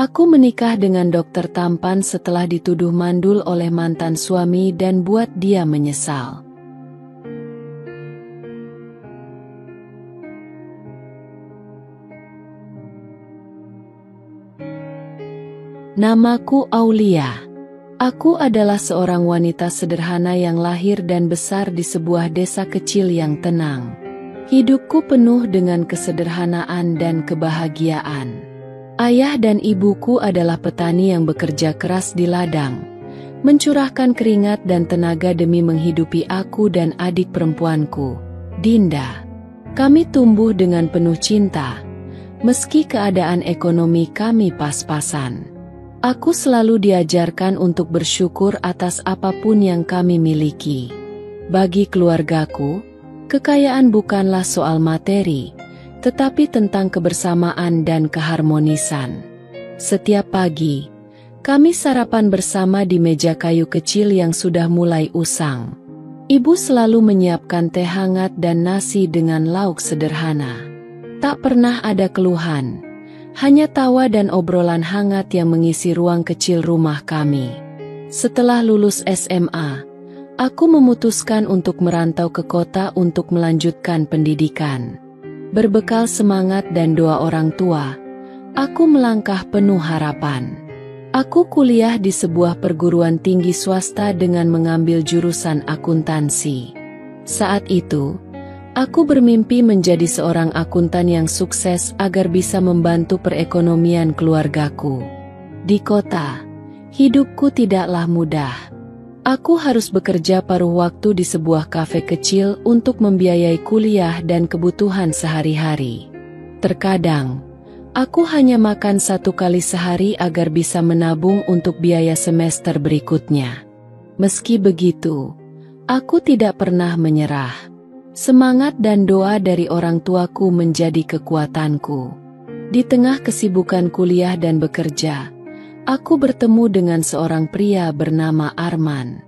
Aku menikah dengan dokter tampan setelah dituduh mandul oleh mantan suami dan buat dia menyesal. Namaku Aulia. Aku adalah seorang wanita sederhana yang lahir dan besar di sebuah desa kecil yang tenang. Hidupku penuh dengan kesederhanaan dan kebahagiaan. Ayah dan ibuku adalah petani yang bekerja keras di ladang, mencurahkan keringat dan tenaga demi menghidupi aku dan adik perempuanku, Dinda. Kami tumbuh dengan penuh cinta, meski keadaan ekonomi kami pas-pasan. Aku selalu diajarkan untuk bersyukur atas apapun yang kami miliki. Bagi keluargaku, kekayaan bukanlah soal materi, tetapi tentang kebersamaan dan keharmonisan. Setiap pagi, kami sarapan bersama di meja kayu kecil yang sudah mulai usang. Ibu selalu menyiapkan teh hangat dan nasi dengan lauk sederhana. Tak pernah ada keluhan. Hanya tawa dan obrolan hangat yang mengisi ruang kecil rumah kami. Setelah lulus SMA, aku memutuskan untuk merantau ke kota untuk melanjutkan pendidikan. Berbekal semangat dan doa orang tua, aku melangkah penuh harapan. Aku kuliah di sebuah perguruan tinggi swasta dengan mengambil jurusan akuntansi. Saat itu, aku bermimpi menjadi seorang akuntan yang sukses agar bisa membantu perekonomian keluargaku. Di kota, hidupku tidaklah mudah. Aku harus bekerja paruh waktu di sebuah kafe kecil untuk membiayai kuliah dan kebutuhan sehari-hari. Terkadang, aku hanya makan 1 kali sehari agar bisa menabung untuk biaya semester berikutnya. Meski begitu, aku tidak pernah menyerah. Semangat dan doa dari orang tuaku menjadi kekuatanku. Di tengah kesibukan kuliah dan bekerja, aku bertemu dengan seorang pria bernama Arman.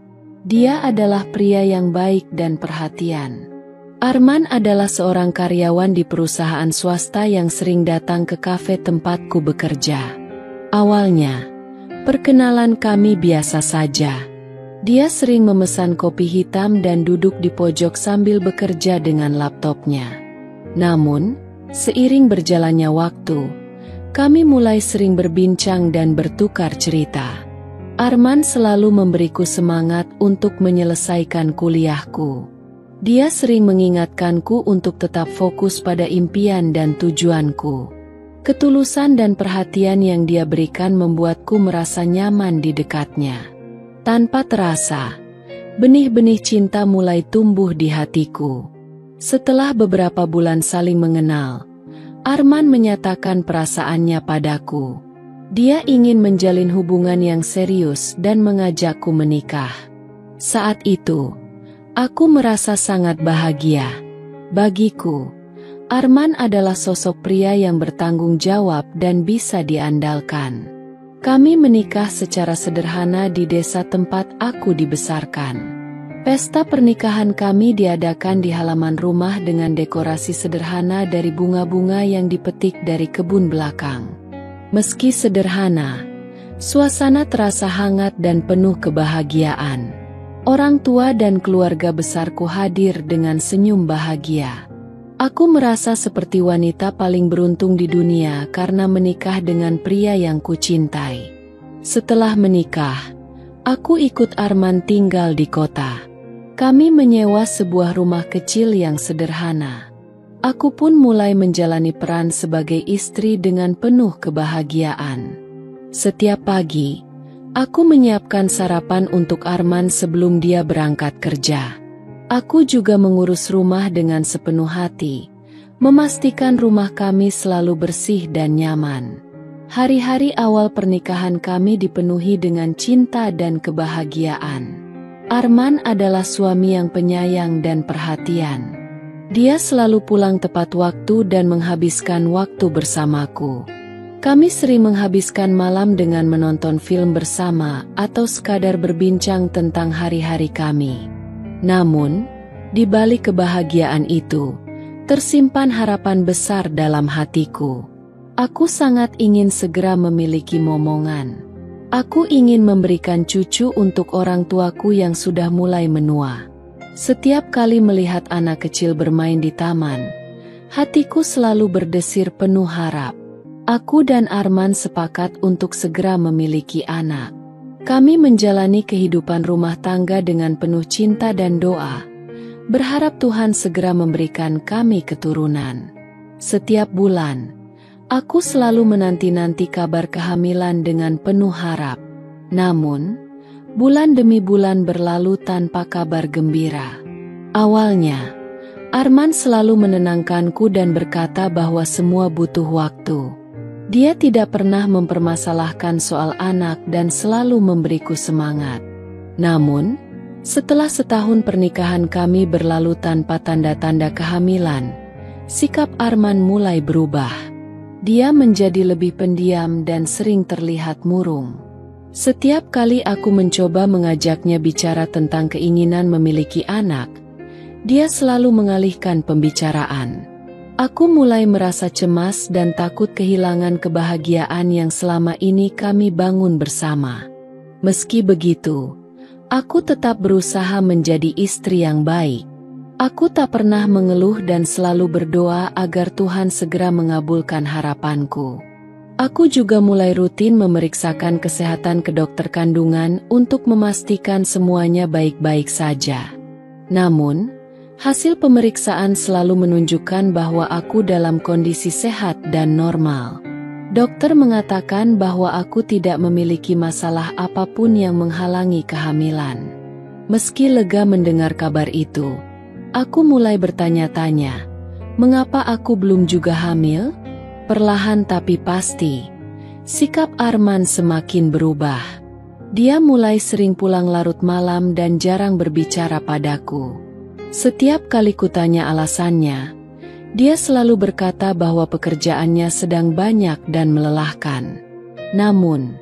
Dia adalah pria yang baik dan perhatian. Arman adalah seorang karyawan di perusahaan swasta yang sering datang ke kafe tempatku bekerja. Awalnya, perkenalan kami biasa saja. Dia sering memesan kopi hitam dan duduk di pojok sambil bekerja dengan laptopnya. Namun, seiring berjalannya waktu, kami mulai sering berbincang dan bertukar cerita. Arman selalu memberiku semangat untuk menyelesaikan kuliahku. Dia sering mengingatkanku untuk tetap fokus pada impian dan tujuanku. Ketulusan dan perhatian yang dia berikan membuatku merasa nyaman di dekatnya. Tanpa terasa, benih-benih cinta mulai tumbuh di hatiku. Setelah beberapa bulan saling mengenal, Arman menyatakan perasaannya padaku. Dia ingin menjalin hubungan yang serius dan mengajakku menikah. Saat itu, aku merasa sangat bahagia. Bagiku, Arman adalah sosok pria yang bertanggung jawab dan bisa diandalkan. Kami menikah secara sederhana di desa tempat aku dibesarkan. Pesta pernikahan kami diadakan di halaman rumah dengan dekorasi sederhana dari bunga-bunga yang dipetik dari kebun belakang. Meski sederhana, suasana terasa hangat dan penuh kebahagiaan. Orang tua dan keluarga besarku hadir dengan senyum bahagia. Aku merasa seperti wanita paling beruntung di dunia karena menikah dengan pria yang kucintai. Setelah menikah, aku ikut Arman tinggal di kota. Kami menyewa sebuah rumah kecil yang sederhana. Aku pun mulai menjalani peran sebagai istri dengan penuh kebahagiaan. Setiap pagi, aku menyiapkan sarapan untuk Arman sebelum dia berangkat kerja. Aku juga mengurus rumah dengan sepenuh hati, memastikan rumah kami selalu bersih dan nyaman. Hari-hari awal pernikahan kami dipenuhi dengan cinta dan kebahagiaan. Arman adalah suami yang penyayang dan perhatian. Dia selalu pulang tepat waktu dan menghabiskan waktu bersamaku. Kami sering menghabiskan malam dengan menonton film bersama atau sekadar berbincang tentang hari-hari kami. Namun, di balik kebahagiaan itu, tersimpan harapan besar dalam hatiku. Aku sangat ingin segera memiliki momongan. Aku ingin memberikan cucu untuk orang tuaku yang sudah mulai menua. Setiap kali melihat anak kecil bermain di taman, hatiku selalu berdesir penuh harap. Aku dan Arman sepakat untuk segera memiliki anak. Kami menjalani kehidupan rumah tangga dengan penuh cinta dan doa, berharap Tuhan segera memberikan kami keturunan. Setiap bulan, aku selalu menanti-nanti kabar kehamilan dengan penuh harap. Namun, bulan demi bulan berlalu tanpa kabar gembira. Awalnya, Arman selalu menenangkanku dan berkata bahwa semua butuh waktu. Dia tidak pernah mempermasalahkan soal anak dan selalu memberiku semangat. Namun, setelah setahun pernikahan kami berlalu tanpa tanda-tanda kehamilan, sikap Arman mulai berubah. Dia menjadi lebih pendiam dan sering terlihat murung. Setiap kali aku mencoba mengajaknya bicara tentang keinginan memiliki anak, dia selalu mengalihkan pembicaraan. Aku mulai merasa cemas dan takut kehilangan kebahagiaan yang selama ini kami bangun bersama. Meski begitu, aku tetap berusaha menjadi istri yang baik. Aku tak pernah mengeluh dan selalu berdoa agar Tuhan segera mengabulkan harapanku. Aku juga mulai rutin memeriksakan kesehatan ke dokter kandungan untuk memastikan semuanya baik-baik saja. Namun, hasil pemeriksaan selalu menunjukkan bahwa aku dalam kondisi sehat dan normal. Dokter mengatakan bahwa aku tidak memiliki masalah apapun yang menghalangi kehamilan. Meski lega mendengar kabar itu, aku mulai bertanya-tanya, mengapa aku belum juga hamil? Perlahan tapi pasti, sikap Arman semakin berubah. Dia mulai sering pulang larut malam dan jarang berbicara padaku. Setiap kali kutanya alasannya, dia selalu berkata bahwa pekerjaannya sedang banyak dan melelahkan. Namun,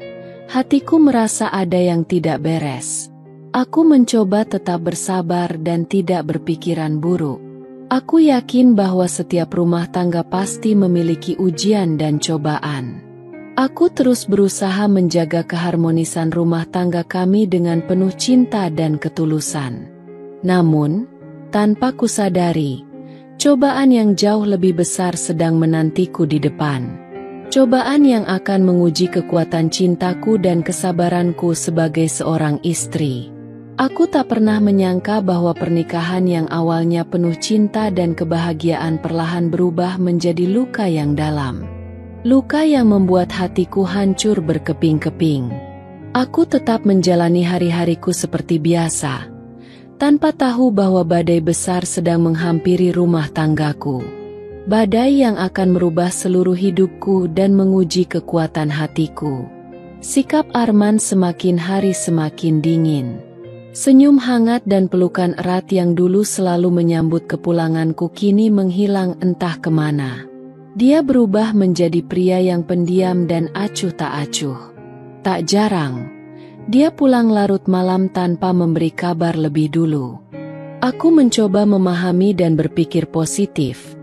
hatiku merasa ada yang tidak beres. Aku mencoba tetap bersabar dan tidak berpikiran buruk. Aku yakin bahwa setiap rumah tangga pasti memiliki ujian dan cobaan. Aku terus berusaha menjaga keharmonisan rumah tangga kami dengan penuh cinta dan ketulusan. Namun, tanpa kusadari, cobaan yang jauh lebih besar sedang menantiku di depan. Cobaan yang akan menguji kekuatan cintaku dan kesabaranku sebagai seorang istri. Aku tak pernah menyangka bahwa pernikahan yang awalnya penuh cinta dan kebahagiaan perlahan berubah menjadi luka yang dalam. Luka yang membuat hatiku hancur berkeping-keping. Aku tetap menjalani hari-hariku seperti biasa, tanpa tahu bahwa badai besar sedang menghampiri rumah tanggaku. Badai yang akan merubah seluruh hidupku dan menguji kekuatan hatiku. Sikap Arman semakin hari semakin dingin. Senyum hangat dan pelukan erat yang dulu selalu menyambut kepulanganku kini menghilang entah kemana. Dia berubah menjadi pria yang pendiam dan acuh tak acuh. Tak jarang, dia pulang larut malam tanpa memberi kabar lebih dulu. Aku mencoba memahami dan berpikir positif,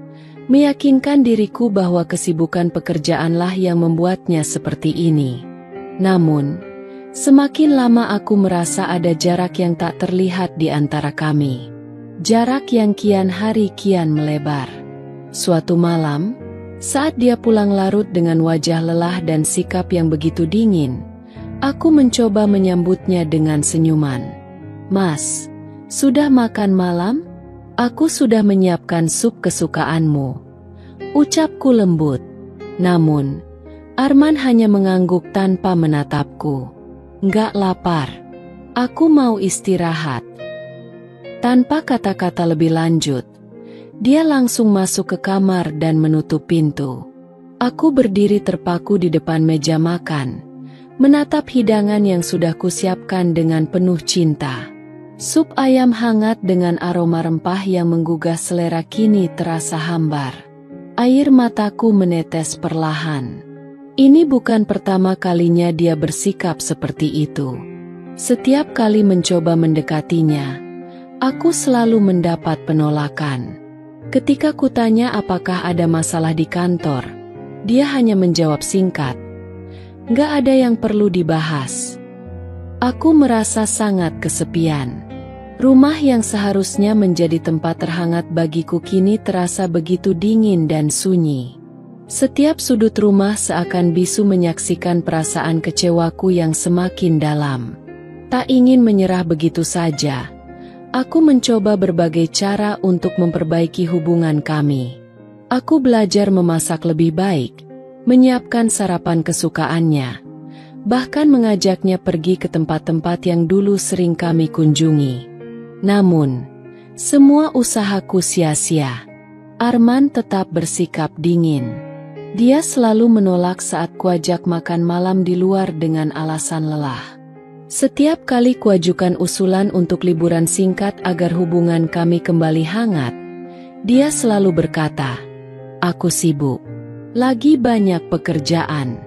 meyakinkan diriku bahwa kesibukan pekerjaanlah yang membuatnya seperti ini. Namun, semakin lama aku merasa ada jarak yang tak terlihat di antara kami. Jarak yang kian hari kian melebar. Suatu malam, saat dia pulang larut dengan wajah lelah dan sikap yang begitu dingin, aku mencoba menyambutnya dengan senyuman. "Mas, sudah makan malam? Aku sudah menyiapkan sup kesukaanmu," ucapku lembut. Namun, Arman hanya mengangguk tanpa menatapku. "Nggak lapar. Aku mau istirahat." Tanpa kata-kata lebih lanjut, dia langsung masuk ke kamar dan menutup pintu. Aku berdiri terpaku di depan meja makan, menatap hidangan yang sudah kusiapkan dengan penuh cinta. Sup ayam hangat dengan aroma rempah yang menggugah selera kini terasa hambar. Air mataku menetes perlahan. Ini bukan pertama kalinya dia bersikap seperti itu. Setiap kali mencoba mendekatinya, aku selalu mendapat penolakan. Ketika kutanya apakah ada masalah di kantor, Dia hanya menjawab singkat, "Nggak ada yang perlu dibahas." Aku merasa sangat kesepian. Rumah yang seharusnya menjadi tempat terhangat bagiku kini terasa begitu dingin dan sunyi. Setiap sudut rumah seakan bisu menyaksikan perasaan kecewaku yang semakin dalam. Tak ingin menyerah begitu saja, aku mencoba berbagai cara untuk memperbaiki hubungan kami. Aku belajar memasak lebih baik, menyiapkan sarapan kesukaannya, bahkan mengajaknya pergi ke tempat-tempat yang dulu sering kami kunjungi. Namun, semua usahaku sia-sia. Arman tetap bersikap dingin. Dia selalu menolak saat kuajak makan malam di luar dengan alasan lelah. Setiap kali kuajukan usulan untuk liburan singkat agar hubungan kami kembali hangat, dia selalu berkata, "Aku sibuk. Lagi banyak pekerjaan."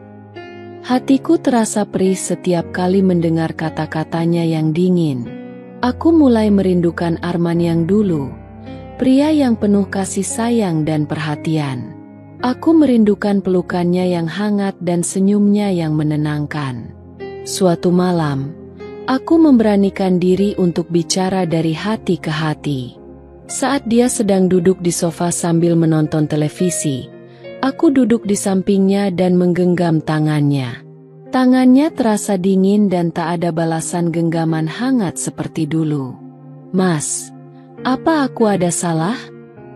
Hatiku terasa perih setiap kali mendengar kata-katanya yang dingin. Aku mulai merindukan Arman yang dulu, pria yang penuh kasih sayang dan perhatian. Aku merindukan pelukannya yang hangat dan senyumnya yang menenangkan. Suatu malam, aku memberanikan diri untuk bicara dari hati ke hati. Saat dia sedang duduk di sofa sambil menonton televisi, aku duduk di sampingnya dan menggenggam tangannya. Tangannya terasa dingin dan tak ada balasan genggaman hangat seperti dulu. "Mas, apa aku ada salah?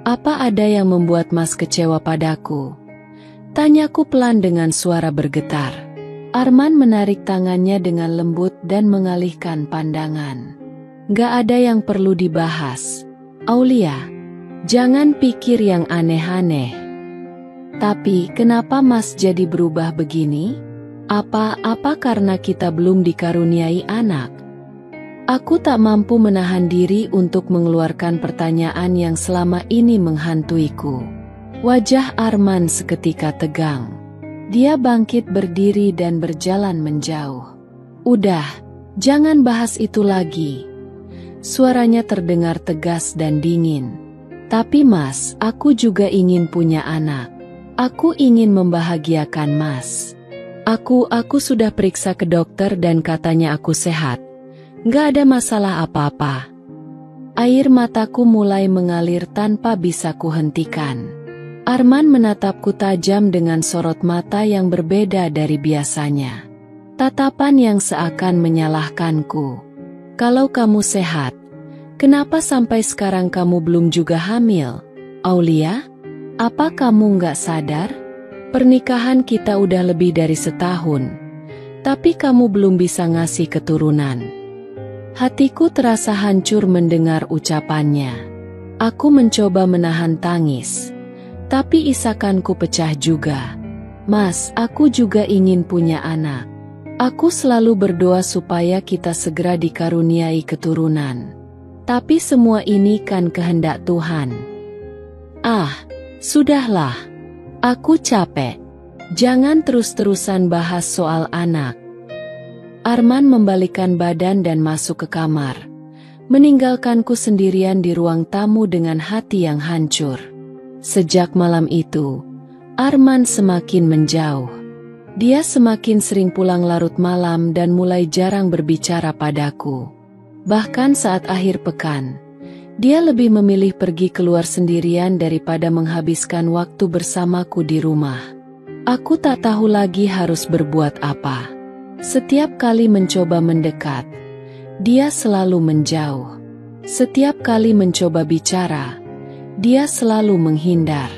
Apa ada yang membuat Mas kecewa padaku?" Tanyaku pelan dengan suara bergetar. Arman menarik tangannya dengan lembut dan mengalihkan pandangan. "Nggak ada yang perlu dibahas, Aulia. Jangan pikir yang aneh-aneh. Tapi kenapa Mas jadi berubah begini? Apa karena kita belum dikaruniai anak?" Aku tak mampu menahan diri untuk mengeluarkan pertanyaan yang selama ini menghantuiku. Wajah Arman seketika tegang. Dia bangkit berdiri dan berjalan menjauh. "Udah, jangan bahas itu lagi." Suaranya terdengar tegas dan dingin. "Tapi Mas, aku juga ingin punya anak. Aku ingin membahagiakan Mas. Aku sudah periksa ke dokter dan katanya aku sehat. Nggak ada masalah apa-apa." Air mataku mulai mengalir tanpa bisa kuhentikan. Arman menatapku tajam dengan sorot mata yang berbeda dari biasanya. Tatapan yang seakan menyalahkanku. "Kalau kamu sehat, kenapa sampai sekarang kamu belum juga hamil, Aulia? Apa kamu nggak sadar? Pernikahan kita udah lebih dari setahun, tapi kamu belum bisa ngasih keturunan." Hatiku terasa hancur mendengar ucapannya. Aku mencoba menahan tangis, tapi isakanku pecah juga. "Mas, aku juga ingin punya anak. Aku selalu berdoa supaya kita segera dikaruniai keturunan. Tapi semua ini kan kehendak Tuhan." Sudahlah. Aku capek. Jangan terus-terusan bahas soal anak." Arman membalikkan badan dan masuk ke kamar, meninggalkanku sendirian di ruang tamu dengan hati yang hancur. Sejak malam itu, Arman semakin menjauh. Dia semakin sering pulang larut malam dan mulai jarang berbicara padaku. Bahkan saat akhir pekan, dia lebih memilih pergi keluar sendirian daripada menghabiskan waktu bersamaku di rumah. Aku tak tahu lagi harus berbuat apa. Setiap kali mencoba mendekat, dia selalu menjauh. Setiap kali mencoba bicara, dia selalu menghindar.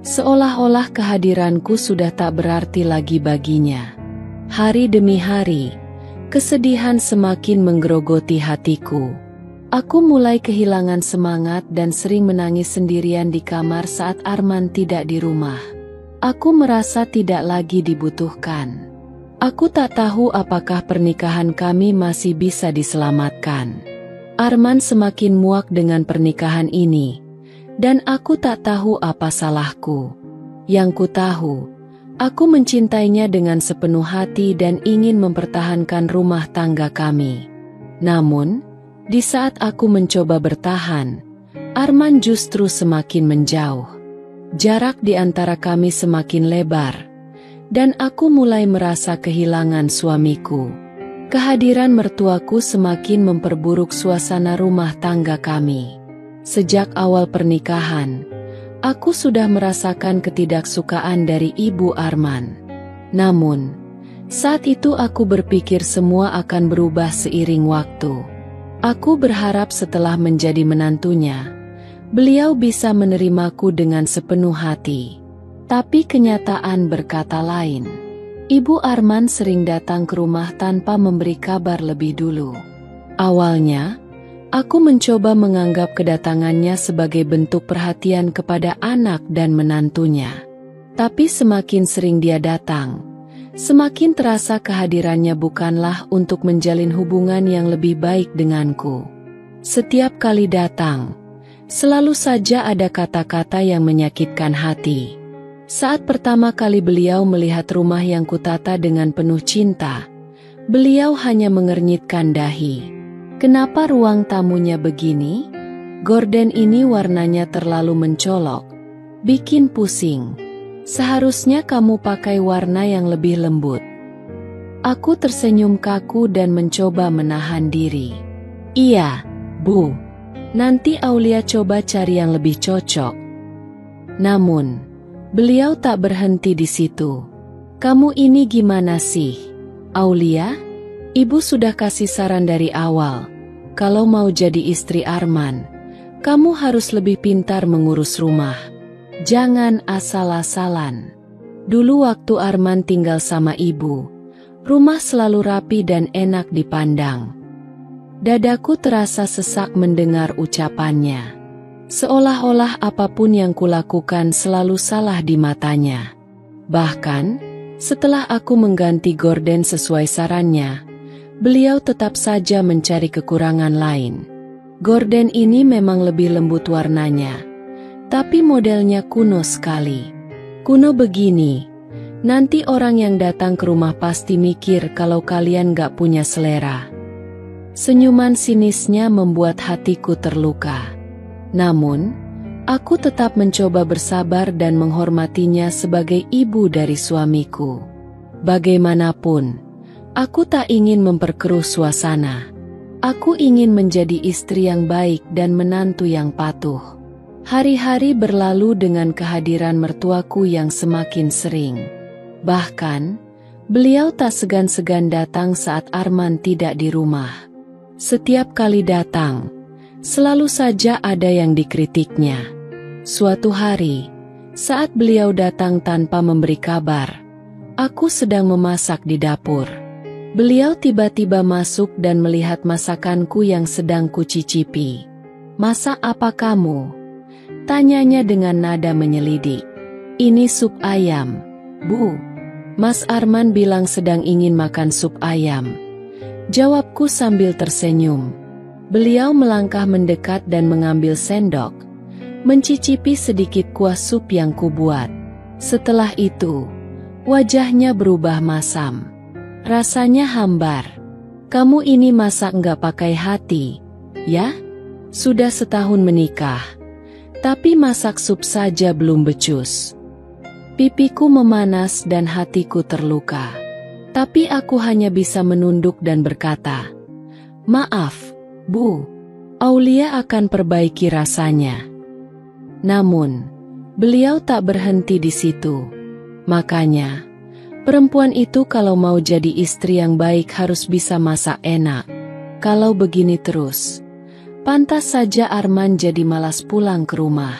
Seolah-olah kehadiranku sudah tak berarti lagi baginya. Hari demi hari, kesedihan semakin menggerogoti hatiku. Aku mulai kehilangan semangat dan sering menangis sendirian di kamar saat Arman tidak di rumah. Aku merasa tidak lagi dibutuhkan. Aku tak tahu apakah pernikahan kami masih bisa diselamatkan. Arman semakin muak dengan pernikahan ini, dan aku tak tahu apa salahku. Yang ku tahu, aku mencintainya dengan sepenuh hati dan ingin mempertahankan rumah tangga kami. Namun, di saat aku mencoba bertahan, Arman justru semakin menjauh. Jarak di antara kami semakin lebar, dan aku mulai merasa kehilangan suamiku. Kehadiran mertuaku semakin memperburuk suasana rumah tangga kami. Sejak awal pernikahan, aku sudah merasakan ketidaksukaan dari Ibu Arman. Namun, saat itu aku berpikir semua akan berubah seiring waktu. Aku berharap setelah menjadi menantunya, beliau bisa menerimaku dengan sepenuh hati. Tapi kenyataan berkata lain. Ibu Arman sering datang ke rumah tanpa memberi kabar lebih dulu. Awalnya, aku mencoba menganggap kedatangannya sebagai bentuk perhatian kepada anak dan menantunya. Tapi semakin sering dia datang, semakin terasa kehadirannya bukanlah untuk menjalin hubungan yang lebih baik denganku. Setiap kali datang, selalu saja ada kata-kata yang menyakitkan hati. Saat pertama kali beliau melihat rumah yang kutata dengan penuh cinta, beliau hanya mengernyitkan dahi. "Kenapa ruang tamunya begini? Gorden ini warnanya terlalu mencolok, bikin pusing. Seharusnya kamu pakai warna yang lebih lembut." Aku tersenyum kaku dan mencoba menahan diri. "Iya, Bu. Nanti Aulia coba cari yang lebih cocok." Namun, beliau tak berhenti di situ. "Kamu ini gimana sih, Aulia? Ibu sudah kasih saran dari awal. Kalau mau jadi istri Arman, kamu harus lebih pintar mengurus rumah. Jangan asal-asalan. Dulu waktu Arman tinggal sama ibu, rumah selalu rapi dan enak dipandang." Dadaku terasa sesak mendengar ucapannya. Seolah-olah apapun yang kulakukan selalu salah di matanya. Bahkan, setelah aku mengganti gorden sesuai sarannya, beliau tetap saja mencari kekurangan lain. Gorden ini memang lebih lembut warnanya, tapi modelnya kuno sekali. Kuno begini, nanti orang yang datang ke rumah pasti mikir kalau kalian gak punya selera. Senyuman sinisnya membuat hatiku terluka. Namun, aku tetap mencoba bersabar dan menghormatinya sebagai ibu dari suamiku. Bagaimanapun, aku tak ingin memperkeruh suasana. Aku ingin menjadi istri yang baik dan menantu yang patuh. Hari-hari berlalu dengan kehadiran mertuaku yang semakin sering. Bahkan, beliau tak segan-segan datang saat Arman tidak di rumah. Setiap kali datang, selalu saja ada yang dikritiknya. Suatu hari, saat beliau datang tanpa memberi kabar, aku sedang memasak di dapur. Beliau tiba-tiba masuk dan melihat masakanku yang sedang kucicipi. "Masak apa kamu?" tanyanya dengan nada menyelidik. "Ini sup ayam, Bu." Mas Arman bilang sedang ingin makan sup ayam. Jawabku sambil tersenyum. Beliau melangkah mendekat dan mengambil sendok, mencicipi sedikit kuah sup yang kubuat. Setelah itu, wajahnya berubah masam. Rasanya hambar. "Kamu ini masak nggak pakai hati, ya? Sudah setahun menikah, tapi masak sup saja belum becus." Pipiku memanas dan hatiku terluka. Tapi aku hanya bisa menunduk dan berkata, "Maaf, Bu. Aulia akan perbaiki rasanya." Namun, beliau tak berhenti di situ. Makanya, perempuan itu kalau mau jadi istri yang baik harus bisa masak enak. Kalau begini terus, pantas saja Arman jadi malas pulang ke rumah.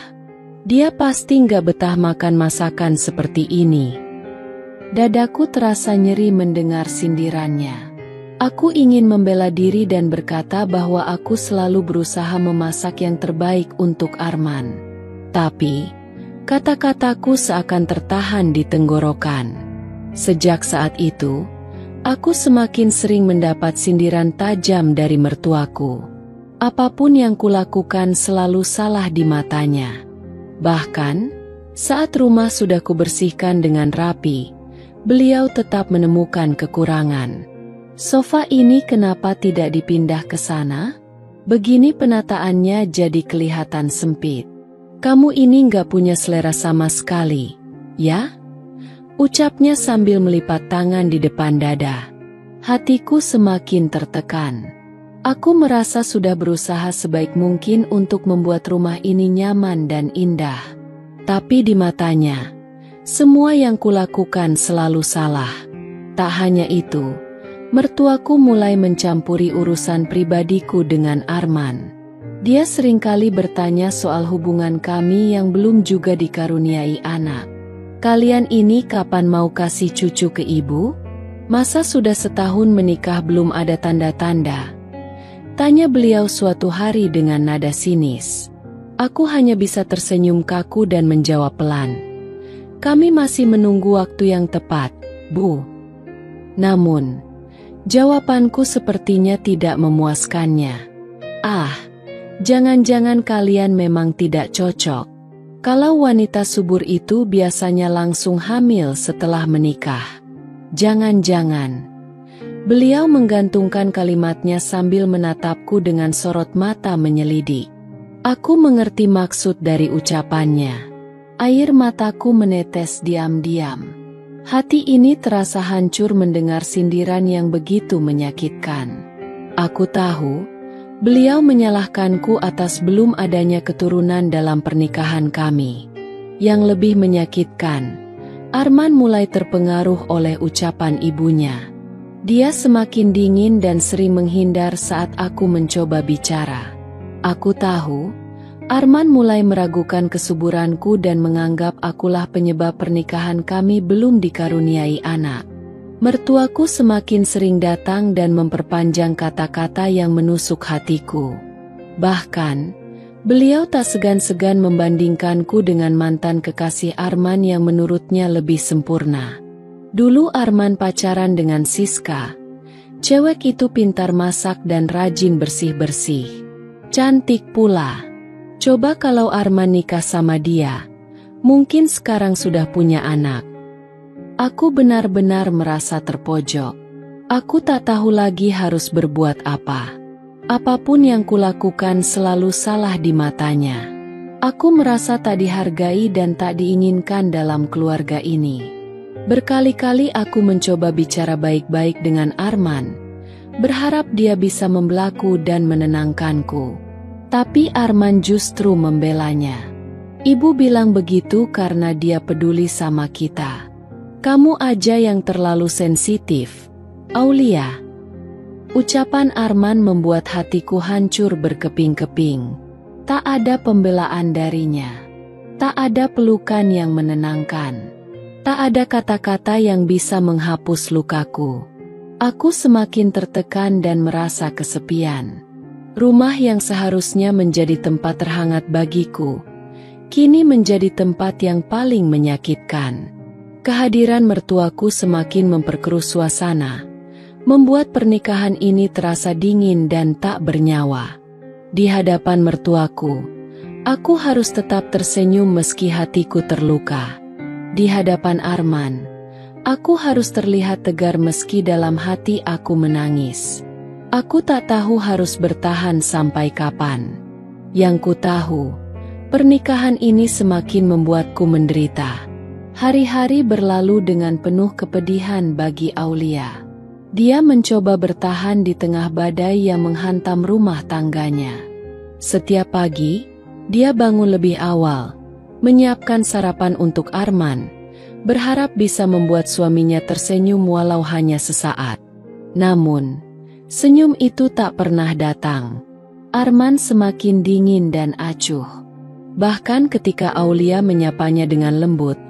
Dia pasti nggak betah makan masakan seperti ini. Dadaku terasa nyeri mendengar sindirannya. Aku ingin membela diri dan berkata bahwa aku selalu berusaha memasak yang terbaik untuk Arman. Tapi, kata-kataku seakan tertahan di tenggorokan. Sejak saat itu, aku semakin sering mendapat sindiran tajam dari mertuaku. Apapun yang kulakukan selalu salah di matanya. Bahkan, saat rumah sudah kubersihkan dengan rapi, beliau tetap menemukan kekurangan. "Sofa ini kenapa tidak dipindah ke sana?" Begini penataannya jadi kelihatan sempit. Kamu ini nggak punya selera sama sekali, ya? Ucapnya sambil melipat tangan di depan dada. Hatiku semakin tertekan. Aku merasa sudah berusaha sebaik mungkin untuk membuat rumah ini nyaman dan indah. Tapi di matanya, semua yang kulakukan selalu salah. Tak hanya itu, mertuaku mulai mencampuri urusan pribadiku dengan Arman. Dia seringkali bertanya soal hubungan kami yang belum juga dikaruniai anak. Kalian ini kapan mau kasih cucu ke ibu? Masa sudah setahun menikah belum ada tanda-tanda? Tanya beliau suatu hari dengan nada sinis. Aku hanya bisa tersenyum kaku dan menjawab pelan. Kami masih menunggu waktu yang tepat, Bu. Namun, jawabanku sepertinya tidak memuaskannya. Jangan-jangan kalian memang tidak cocok. Kalau wanita subur itu biasanya langsung hamil setelah menikah. Jangan-jangan. Beliau menggantungkan kalimatnya sambil menatapku dengan sorot mata menyelidik. Aku mengerti maksud dari ucapannya. Air mataku menetes diam-diam. Hati ini terasa hancur mendengar sindiran yang begitu menyakitkan. Aku tahu, beliau menyalahkanku atas belum adanya keturunan dalam pernikahan kami. Yang lebih menyakitkan, Arman mulai terpengaruh oleh ucapan ibunya. Dia semakin dingin dan sering menghindar saat aku mencoba bicara. Aku tahu, Arman mulai meragukan kesuburanku dan menganggap akulah penyebab pernikahan kami belum dikaruniai anak. Mertuaku semakin sering datang dan memperpanjang kata-kata yang menusuk hatiku. Bahkan, beliau tak segan-segan membandingkanku dengan mantan kekasih Arman yang menurutnya lebih sempurna. Dulu Arman pacaran dengan Siska. Cewek itu pintar masak dan rajin bersih-bersih. Cantik pula. Coba kalau Arman nikah sama dia, mungkin sekarang sudah punya anak. Aku benar-benar merasa terpojok. Aku tak tahu lagi harus berbuat apa. Apapun yang kulakukan selalu salah di matanya. Aku merasa tak dihargai dan tak diinginkan dalam keluarga ini. Berkali-kali aku mencoba bicara baik-baik dengan Arman, berharap dia bisa membelaku dan menenangkanku. Tapi Arman justru membelanya. Ibu bilang begitu karena dia peduli sama kita. Kamu aja yang terlalu sensitif, Aulia. Ucapan Arman membuat hatiku hancur berkeping-keping. Tak ada pembelaan darinya. Tak ada pelukan yang menenangkan. Tak ada kata-kata yang bisa menghapus lukaku. Aku semakin tertekan dan merasa kesepian. Rumah yang seharusnya menjadi tempat terhangat bagiku, kini menjadi tempat yang paling menyakitkan. Kehadiran mertuaku semakin memperkeruh suasana, membuat pernikahan ini terasa dingin dan tak bernyawa. Di hadapan mertuaku, aku harus tetap tersenyum meski hatiku terluka. Di hadapan Arman, aku harus terlihat tegar meski dalam hati aku menangis. Aku tak tahu harus bertahan sampai kapan. Yang ku tahu, pernikahan ini semakin membuatku menderita. Hari-hari berlalu dengan penuh kepedihan bagi Aulia. Dia mencoba bertahan di tengah badai yang menghantam rumah tangganya. Setiap pagi, dia bangun lebih awal, menyiapkan sarapan untuk Arman, berharap bisa membuat suaminya tersenyum walau hanya sesaat. Namun, senyum itu tak pernah datang. Arman semakin dingin dan acuh. Bahkan ketika Aulia menyapanya dengan lembut,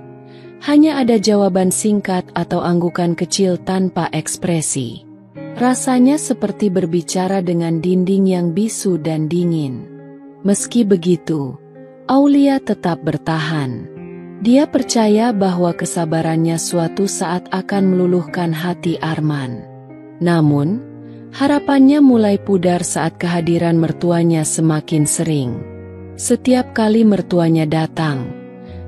hanya ada jawaban singkat atau anggukan kecil tanpa ekspresi. Rasanya seperti berbicara dengan dinding yang bisu dan dingin. Meski begitu, Aulia tetap bertahan. Dia percaya bahwa kesabarannya suatu saat akan meluluhkan hati Arman. Namun, harapannya mulai pudar saat kehadiran mertuanya semakin sering. Setiap kali mertuanya datang,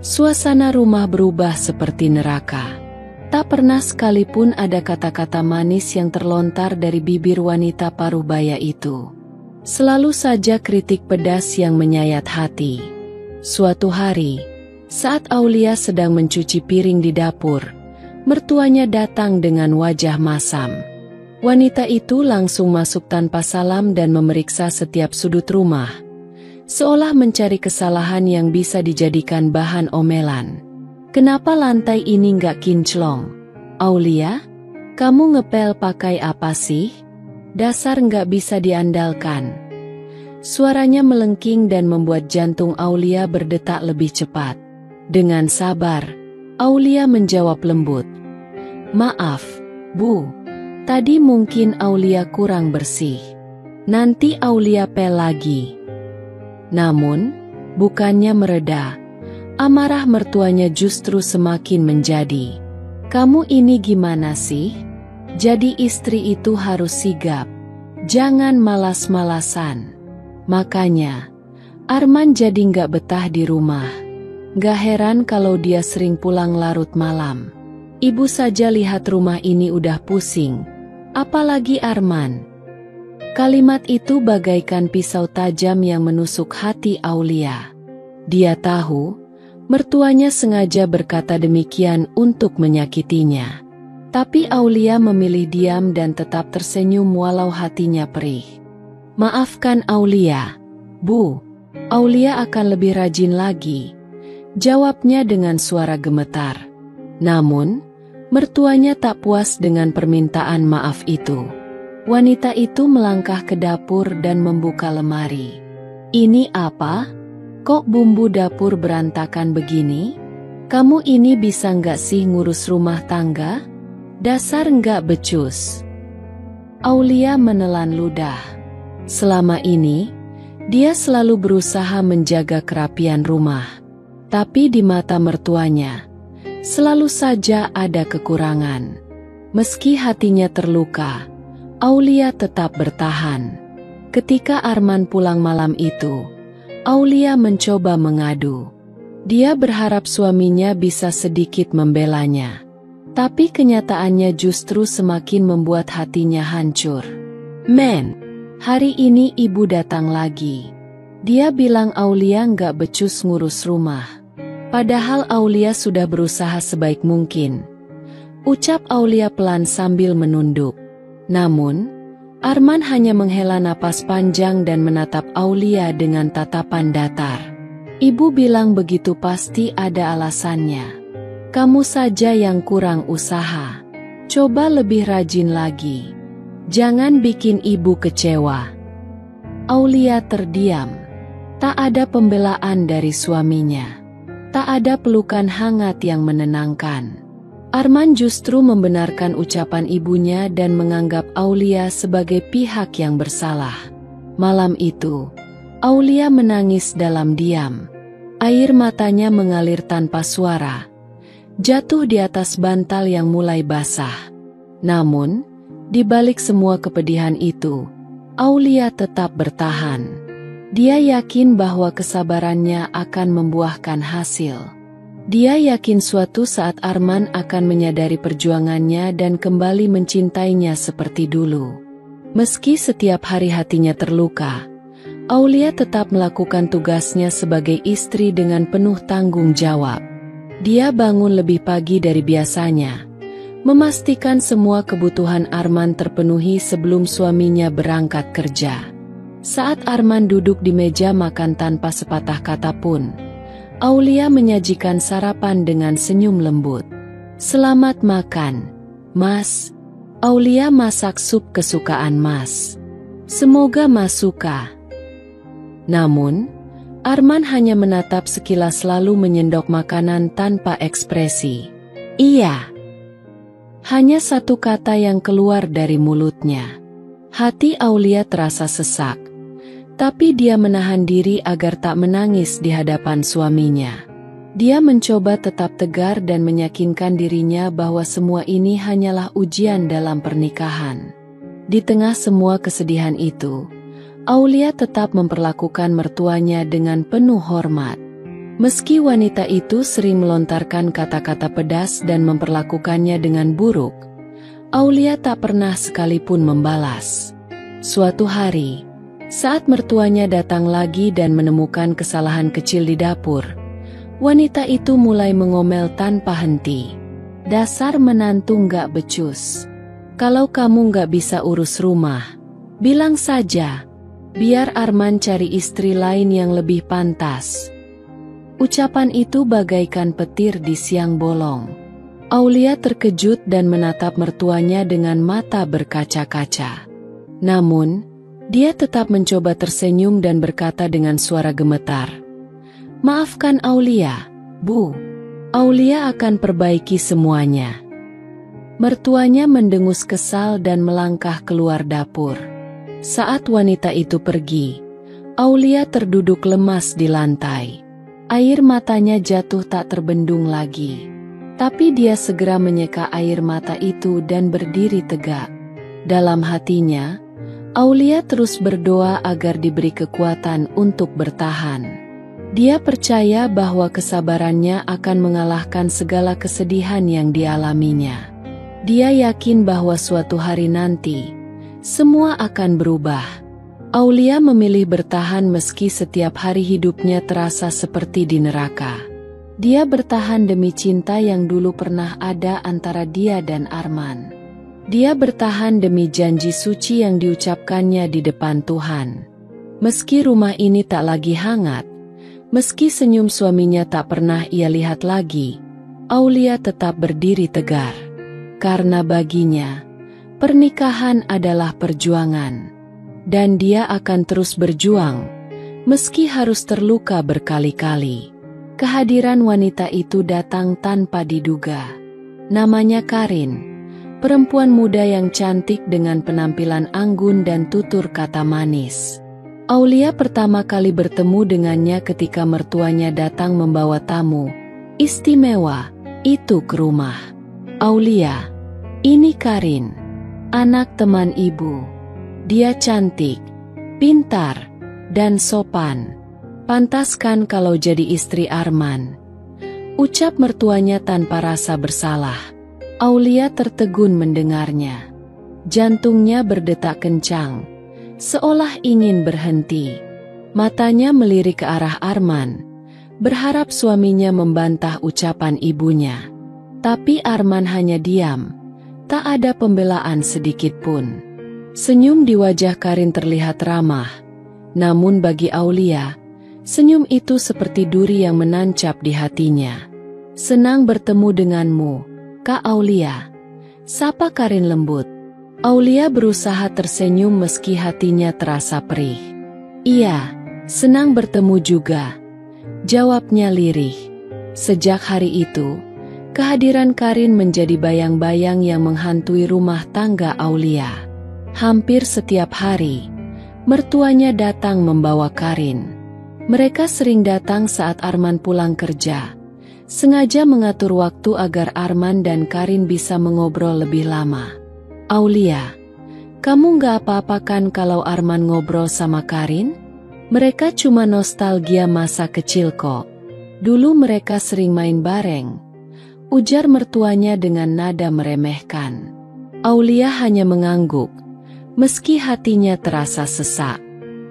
suasana rumah berubah seperti neraka. Tak pernah sekalipun ada kata-kata manis yang terlontar dari bibir wanita paruh baya itu. Selalu saja kritik pedas yang menyayat hati. Suatu hari, saat Aulia sedang mencuci piring di dapur, mertuanya datang dengan wajah masam. Wanita itu langsung masuk tanpa salam dan memeriksa setiap sudut rumah, seolah mencari kesalahan yang bisa dijadikan bahan omelan. "Kenapa lantai ini nggak kinclong? Aulia, kamu ngepel pakai apa sih? Dasar nggak bisa diandalkan." Suaranya melengking dan membuat jantung Aulia berdetak lebih cepat. Dengan sabar, Aulia menjawab lembut, "Maaf, Bu. Tadi mungkin Aulia kurang bersih. Nanti Aulia pel lagi." Namun, bukannya mereda, amarah mertuanya justru semakin menjadi. "Kamu ini gimana sih? Jadi istri itu harus sigap. Jangan malas-malasan." Makanya, Arman jadi nggak betah di rumah. Gak heran kalau dia sering pulang larut malam. Ibu saja lihat rumah ini udah pusing. Apalagi Arman. Kalimat itu bagaikan pisau tajam yang menusuk hati Aulia. Dia tahu, mertuanya sengaja berkata demikian untuk menyakitinya. Tapi Aulia memilih diam dan tetap tersenyum walau hatinya perih. "Maafkan Aulia, Bu. Aulia akan lebih rajin lagi," jawabnya dengan suara gemetar. Namun, mertuanya tak puas dengan permintaan maaf itu. Wanita itu melangkah ke dapur dan membuka lemari. "Ini apa? Kok bumbu dapur berantakan begini? Kamu ini bisa nggak sih ngurus rumah tangga? Dasar nggak becus." Aulia menelan ludah. Selama ini, dia selalu berusaha menjaga kerapian rumah. Tapi di mata mertuanya, selalu saja ada kekurangan. Meski hatinya terluka, Aulia tetap bertahan. Ketika Arman pulang malam itu, Aulia mencoba mengadu. Dia berharap suaminya bisa sedikit membelanya. Tapi kenyataannya justru semakin membuat hatinya hancur. "Men, hari ini ibu datang lagi. Dia bilang Aulia nggak becus ngurus rumah." Padahal Aulia sudah berusaha sebaik mungkin. Ucap Aulia pelan sambil menunduk. Namun, Arman hanya menghela napas panjang dan menatap Aulia dengan tatapan datar. "Ibu bilang begitu pasti ada alasannya. Kamu saja yang kurang usaha. Coba lebih rajin lagi. Jangan bikin ibu kecewa." Aulia terdiam. Tak ada pembelaan dari suaminya. Tak ada pelukan hangat yang menenangkan. Arman justru membenarkan ucapan ibunya dan menganggap Aulia sebagai pihak yang bersalah. Malam itu, Aulia menangis dalam diam. Air matanya mengalir tanpa suara, jatuh di atas bantal yang mulai basah. Namun, di balik semua kepedihan itu, Aulia tetap bertahan. Dia yakin bahwa kesabarannya akan membuahkan hasil. Dia yakin suatu saat Arman akan menyadari perjuangannya dan kembali mencintainya seperti dulu. Meski setiap hari hatinya terluka, Aulia tetap melakukan tugasnya sebagai istri dengan penuh tanggung jawab. Dia bangun lebih pagi dari biasanya, memastikan semua kebutuhan Arman terpenuhi sebelum suaminya berangkat kerja. Saat Arman duduk di meja makan tanpa sepatah kata pun, Aulia menyajikan sarapan dengan senyum lembut. "Selamat makan, Mas. Aulia masak sup kesukaan Mas. Semoga Mas suka." Namun, Arman hanya menatap sekilas lalu menyendok makanan tanpa ekspresi. "Iya." Hanya satu kata yang keluar dari mulutnya. Hati Aulia terasa sesak. Tapi dia menahan diri agar tak menangis di hadapan suaminya. Dia mencoba tetap tegar dan meyakinkan dirinya bahwa semua ini hanyalah ujian dalam pernikahan. Di tengah semua kesedihan itu, Aulia tetap memperlakukan mertuanya dengan penuh hormat. Meski wanita itu sering melontarkan kata-kata pedas dan memperlakukannya dengan buruk, Aulia tak pernah sekalipun membalas. Suatu hari, Saat mertuanya datang lagi dan menemukan kesalahan kecil di dapur, wanita itu mulai mengomel tanpa henti. "Dasar menantu nggak becus. Kalau kamu nggak bisa urus rumah, bilang saja. Biar Arman cari istri lain yang lebih pantas." Ucapan itu bagaikan petir di siang bolong. Aulia terkejut dan menatap mertuanya dengan mata berkaca-kaca. Namun, dia tetap mencoba tersenyum dan berkata dengan suara gemetar, "Maafkan Aulia, Bu. Aulia akan perbaiki semuanya." Mertuanya mendengus kesal dan melangkah keluar dapur. Saat wanita itu pergi, Aulia terduduk lemas di lantai. Air matanya jatuh tak terbendung lagi. Tapi dia segera menyeka air mata itu dan berdiri tegak. Dalam hatinya, Aulia terus berdoa agar diberi kekuatan untuk bertahan. Dia percaya bahwa kesabarannya akan mengalahkan segala kesedihan yang dialaminya. Dia yakin bahwa suatu hari nanti, semua akan berubah. Aulia memilih bertahan meski setiap hari hidupnya terasa seperti di neraka. Dia bertahan demi cinta yang dulu pernah ada antara dia dan Arman. Dia bertahan demi janji suci yang diucapkannya di depan Tuhan. Meski rumah ini tak lagi hangat, meski senyum suaminya tak pernah ia lihat lagi, Aulia tetap berdiri tegar. Karena baginya, pernikahan adalah perjuangan. Dan dia akan terus berjuang, meski harus terluka berkali-kali. Kehadiran wanita itu datang tanpa diduga. Namanya Karin, perempuan muda yang cantik dengan penampilan anggun dan tutur kata manis. Aulia pertama kali bertemu dengannya ketika mertuanya datang membawa tamu istimewa itu ke rumah. "Aulia, ini Karin, anak teman ibu. Dia cantik, pintar, dan sopan. Pantaskan kalau jadi istri Arman," ucap mertuanya tanpa rasa bersalah. Aulia tertegun mendengarnya. Jantungnya berdetak kencang, seolah ingin berhenti. Matanya melirik ke arah Arman, berharap suaminya membantah ucapan ibunya. Tapi Arman hanya diam, tak ada pembelaan sedikit pun. Senyum di wajah Karin terlihat ramah, namun bagi Aulia, senyum itu seperti duri yang menancap di hatinya. "Senang bertemu denganmu, Kak Aulia," sapa Karin lembut. Aulia berusaha tersenyum meski hatinya terasa perih. "Iya, senang bertemu juga," jawabnya lirih. Sejak hari itu, kehadiran Karin menjadi bayang-bayang yang menghantui rumah tangga Aulia. Hampir setiap hari, mertuanya datang membawa Karin. Mereka sering datang saat Arman pulang kerja, sengaja mengatur waktu agar Arman dan Karin bisa mengobrol lebih lama. "Aulia, kamu gak apa-apa kan kalau Arman ngobrol sama Karin? Mereka cuma nostalgia masa kecil kok. Dulu mereka sering main bareng," ujar mertuanya dengan nada meremehkan. Aulia hanya mengangguk, meski hatinya terasa sesak.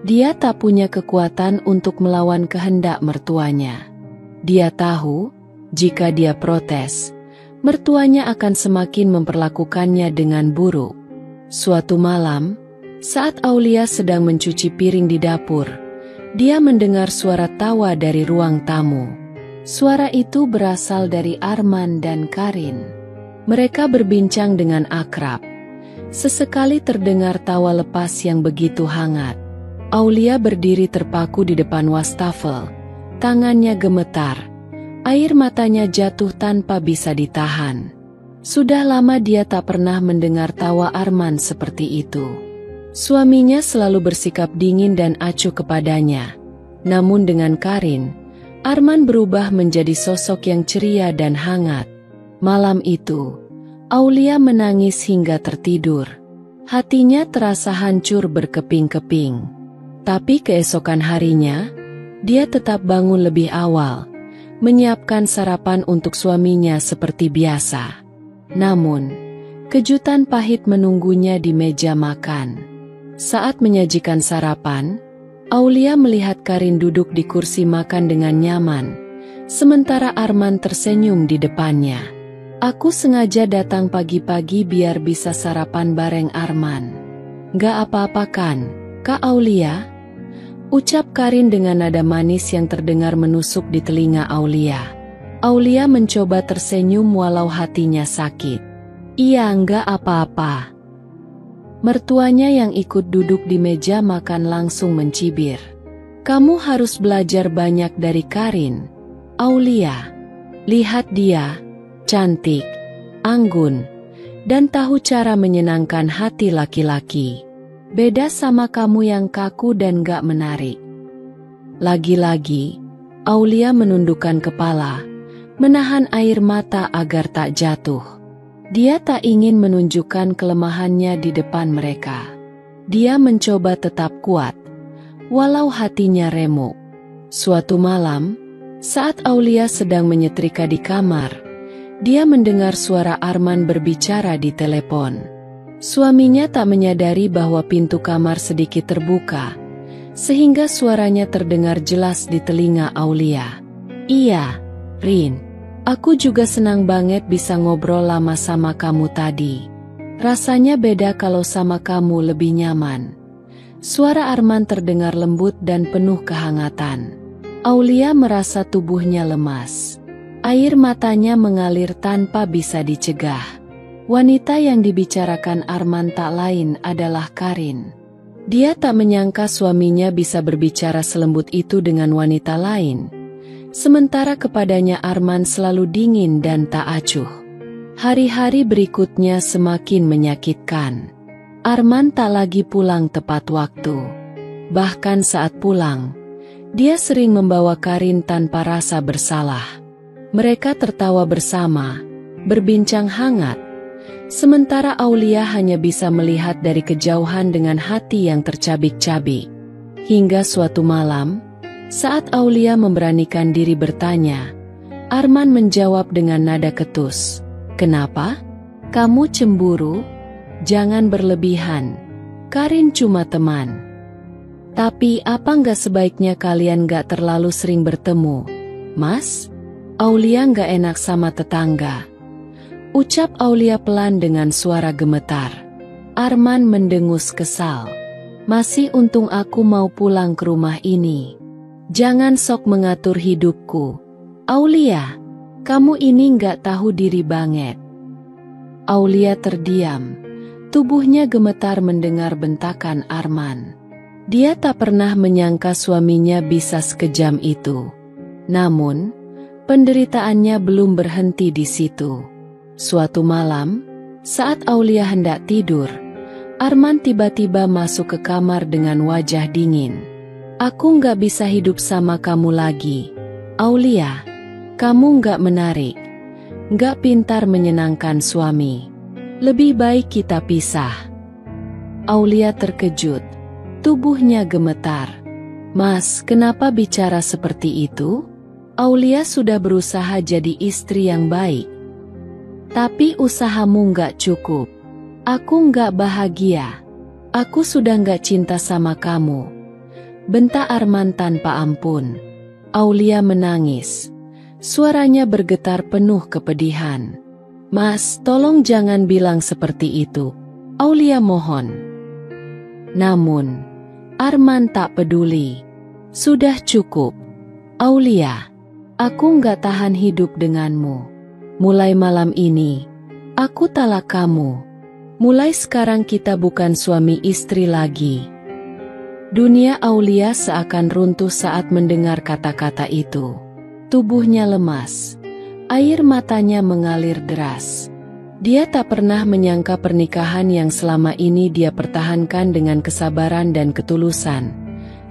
Dia tak punya kekuatan untuk melawan kehendak mertuanya. Dia tahu, jika dia protes, mertuanya akan semakin memperlakukannya dengan buruk. Suatu malam, saat Aulia sedang mencuci piring di dapur, dia mendengar suara tawa dari ruang tamu. Suara itu berasal dari Arman dan Karin. Mereka berbincang dengan akrab. Sesekali terdengar tawa lepas yang begitu hangat. Aulia berdiri terpaku di depan wastafel. Tangannya gemetar. Air matanya jatuh tanpa bisa ditahan. Sudah lama dia tak pernah mendengar tawa Arman seperti itu. Suaminya selalu bersikap dingin dan acuh kepadanya. Namun dengan Karin, Arman berubah menjadi sosok yang ceria dan hangat. Malam itu, Aulia menangis hingga tertidur. Hatinya terasa hancur berkeping-keping. Tapi keesokan harinya, dia tetap bangun lebih awal, menyiapkan sarapan untuk suaminya seperti biasa. Namun, kejutan pahit menunggunya di meja makan. Saat menyajikan sarapan, Aulia melihat Karin duduk di kursi makan dengan nyaman, sementara Arman tersenyum di depannya. Aku sengaja datang pagi-pagi biar bisa sarapan bareng Arman. Gak apa-apa kan, Kak Aulia? Ucap Karin dengan nada manis yang terdengar menusuk di telinga Aulia. Aulia mencoba tersenyum walau hatinya sakit. Iya, enggak apa-apa. Mertuanya yang ikut duduk di meja makan langsung mencibir. Kamu harus belajar banyak dari Karin, Aulia. Lihat dia, cantik, anggun, dan tahu cara menyenangkan hati laki-laki. Beda sama kamu yang kaku dan gak menarik. Lagi-lagi, Aulia menundukkan kepala, menahan air mata agar tak jatuh. Dia tak ingin menunjukkan kelemahannya di depan mereka. Dia mencoba tetap kuat, walau hatinya remuk. Suatu malam, saat Aulia sedang menyetrika di kamar, dia mendengar suara Arman berbicara di telepon. Suaminya tak menyadari bahwa pintu kamar sedikit terbuka, sehingga suaranya terdengar jelas di telinga Aulia. Iya, Rin. Aku juga senang banget bisa ngobrol lama sama kamu tadi. Rasanya beda kalau sama kamu lebih nyaman. Suara Arman terdengar lembut dan penuh kehangatan. Aulia merasa tubuhnya lemas. Air matanya mengalir tanpa bisa dicegah. Wanita yang dibicarakan Arman tak lain adalah Karin. Dia tak menyangka suaminya bisa berbicara selembut itu dengan wanita lain. Sementara kepadanya Arman selalu dingin dan tak acuh. Hari-hari berikutnya semakin menyakitkan. Arman tak lagi pulang tepat waktu. Bahkan saat pulang, dia sering membawa Karin tanpa rasa bersalah. Mereka tertawa bersama, berbincang hangat. Sementara Aulia hanya bisa melihat dari kejauhan dengan hati yang tercabik-cabik. Hingga suatu malam, saat Aulia memberanikan diri bertanya, Arman menjawab dengan nada ketus. Kenapa? Kamu cemburu? Jangan berlebihan. Karin cuma teman. Tapi apa nggak sebaiknya kalian nggak terlalu sering bertemu, Mas? Aulia nggak enak sama tetangga. Ucap Aulia pelan dengan suara gemetar. Arman mendengus kesal. Masih untung aku mau pulang ke rumah ini. Jangan sok mengatur hidupku. Aulia, kamu ini nggak tahu diri banget. Aulia terdiam. Tubuhnya gemetar mendengar bentakan Arman. Dia tak pernah menyangka suaminya bisa sekejam itu. Namun, penderitaannya belum berhenti di situ. Suatu malam, saat Aulia hendak tidur, Arman tiba-tiba masuk ke kamar dengan wajah dingin. Aku nggak bisa hidup sama kamu lagi, Aulia. Kamu nggak menarik, nggak pintar menyenangkan suami. Lebih baik kita pisah. Aulia terkejut, tubuhnya gemetar. Mas, kenapa bicara seperti itu? Aulia sudah berusaha jadi istri yang baik. Tapi usahamu nggak cukup. Aku nggak bahagia. Aku sudah nggak cinta sama kamu. Bentak Arman tanpa ampun. Aulia menangis. Suaranya bergetar penuh kepedihan. Mas, tolong jangan bilang seperti itu. Aulia mohon. Namun, Arman tak peduli. Sudah cukup. Aulia, aku nggak tahan hidup denganmu. Mulai malam ini, aku talak kamu. Mulai sekarang kita bukan suami istri lagi. Dunia Aulia seakan runtuh saat mendengar kata-kata itu. Tubuhnya lemas. Air matanya mengalir deras. Dia tak pernah menyangka pernikahan yang selama ini dia pertahankan dengan kesabaran dan ketulusan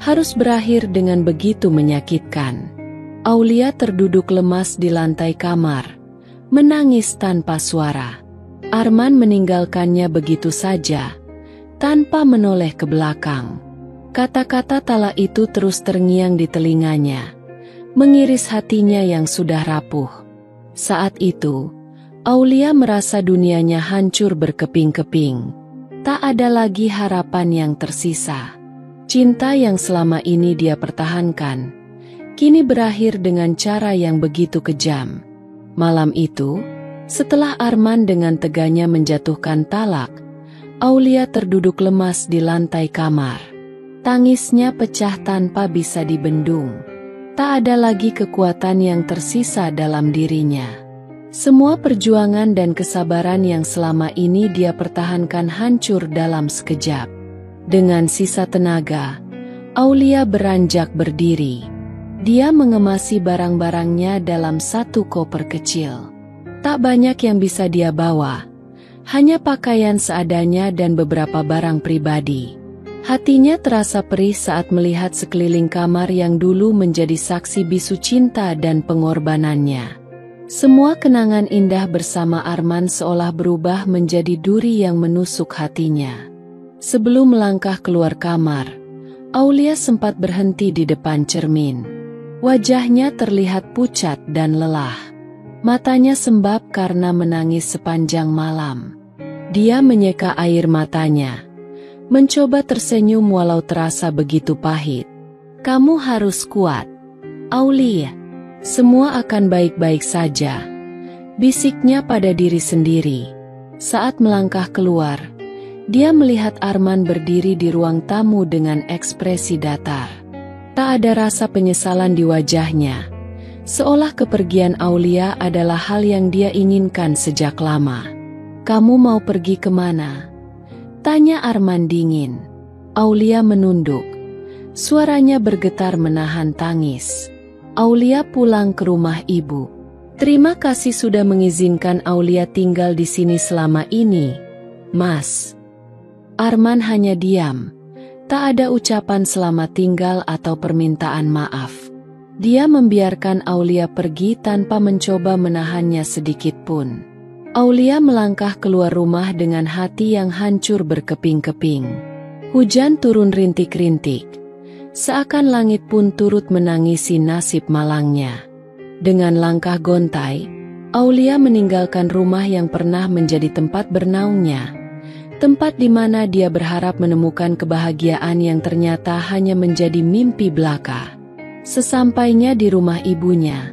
harus berakhir dengan begitu menyakitkan. Aulia terduduk lemas di lantai kamar, menangis tanpa suara. Arman meninggalkannya begitu saja, tanpa menoleh ke belakang. Kata-kata talak itu terus terngiang di telinganya, mengiris hatinya yang sudah rapuh. Saat itu, Aulia merasa dunianya hancur berkeping-keping. Tak ada lagi harapan yang tersisa. Cinta yang selama ini dia pertahankan, kini berakhir dengan cara yang begitu kejam. Malam itu, setelah Arman dengan teganya menjatuhkan talak, Aulia terduduk lemas di lantai kamar. Tangisnya pecah tanpa bisa dibendung. Tak ada lagi kekuatan yang tersisa dalam dirinya. Semua perjuangan dan kesabaran yang selama ini dia pertahankan hancur dalam sekejap. Dengan sisa tenaga, Aulia beranjak berdiri. Dia mengemasi barang-barangnya dalam satu koper kecil. Tak banyak yang bisa dia bawa, hanya pakaian seadanya dan beberapa barang pribadi. Hatinya terasa perih saat melihat sekeliling kamar yang dulu menjadi saksi bisu cinta dan pengorbanannya. Semua kenangan indah bersama Arman seolah berubah menjadi duri yang menusuk hatinya. Sebelum melangkah keluar kamar, Aulia sempat berhenti di depan cermin. Wajahnya terlihat pucat dan lelah. Matanya sembab karena menangis sepanjang malam. Dia menyeka air matanya, mencoba tersenyum walau terasa begitu pahit. "Kamu harus kuat, Aulia. Semua akan baik-baik saja," bisiknya pada diri sendiri. Saat melangkah keluar, dia melihat Arman berdiri di ruang tamu dengan ekspresi datar. Tak ada rasa penyesalan di wajahnya, seolah kepergian Aulia adalah hal yang dia inginkan sejak lama. "Kamu mau pergi kemana?" tanya Arman dingin. Aulia menunduk. Suaranya bergetar menahan tangis. "Aulia pulang ke rumah ibu. Terima kasih sudah mengizinkan Aulia tinggal di sini selama ini, Mas." Arman hanya diam. Tak ada ucapan selamat tinggal atau permintaan maaf. Dia membiarkan Aulia pergi tanpa mencoba menahannya sedikit pun. Aulia melangkah keluar rumah dengan hati yang hancur berkeping-keping. Hujan turun rintik-rintik. Seakan langit pun turut menangisi nasib malangnya. Dengan langkah gontai, Aulia meninggalkan rumah yang pernah menjadi tempat bernaungnya. Tempat di mana dia berharap menemukan kebahagiaan yang ternyata hanya menjadi mimpi belaka. Sesampainya di rumah ibunya,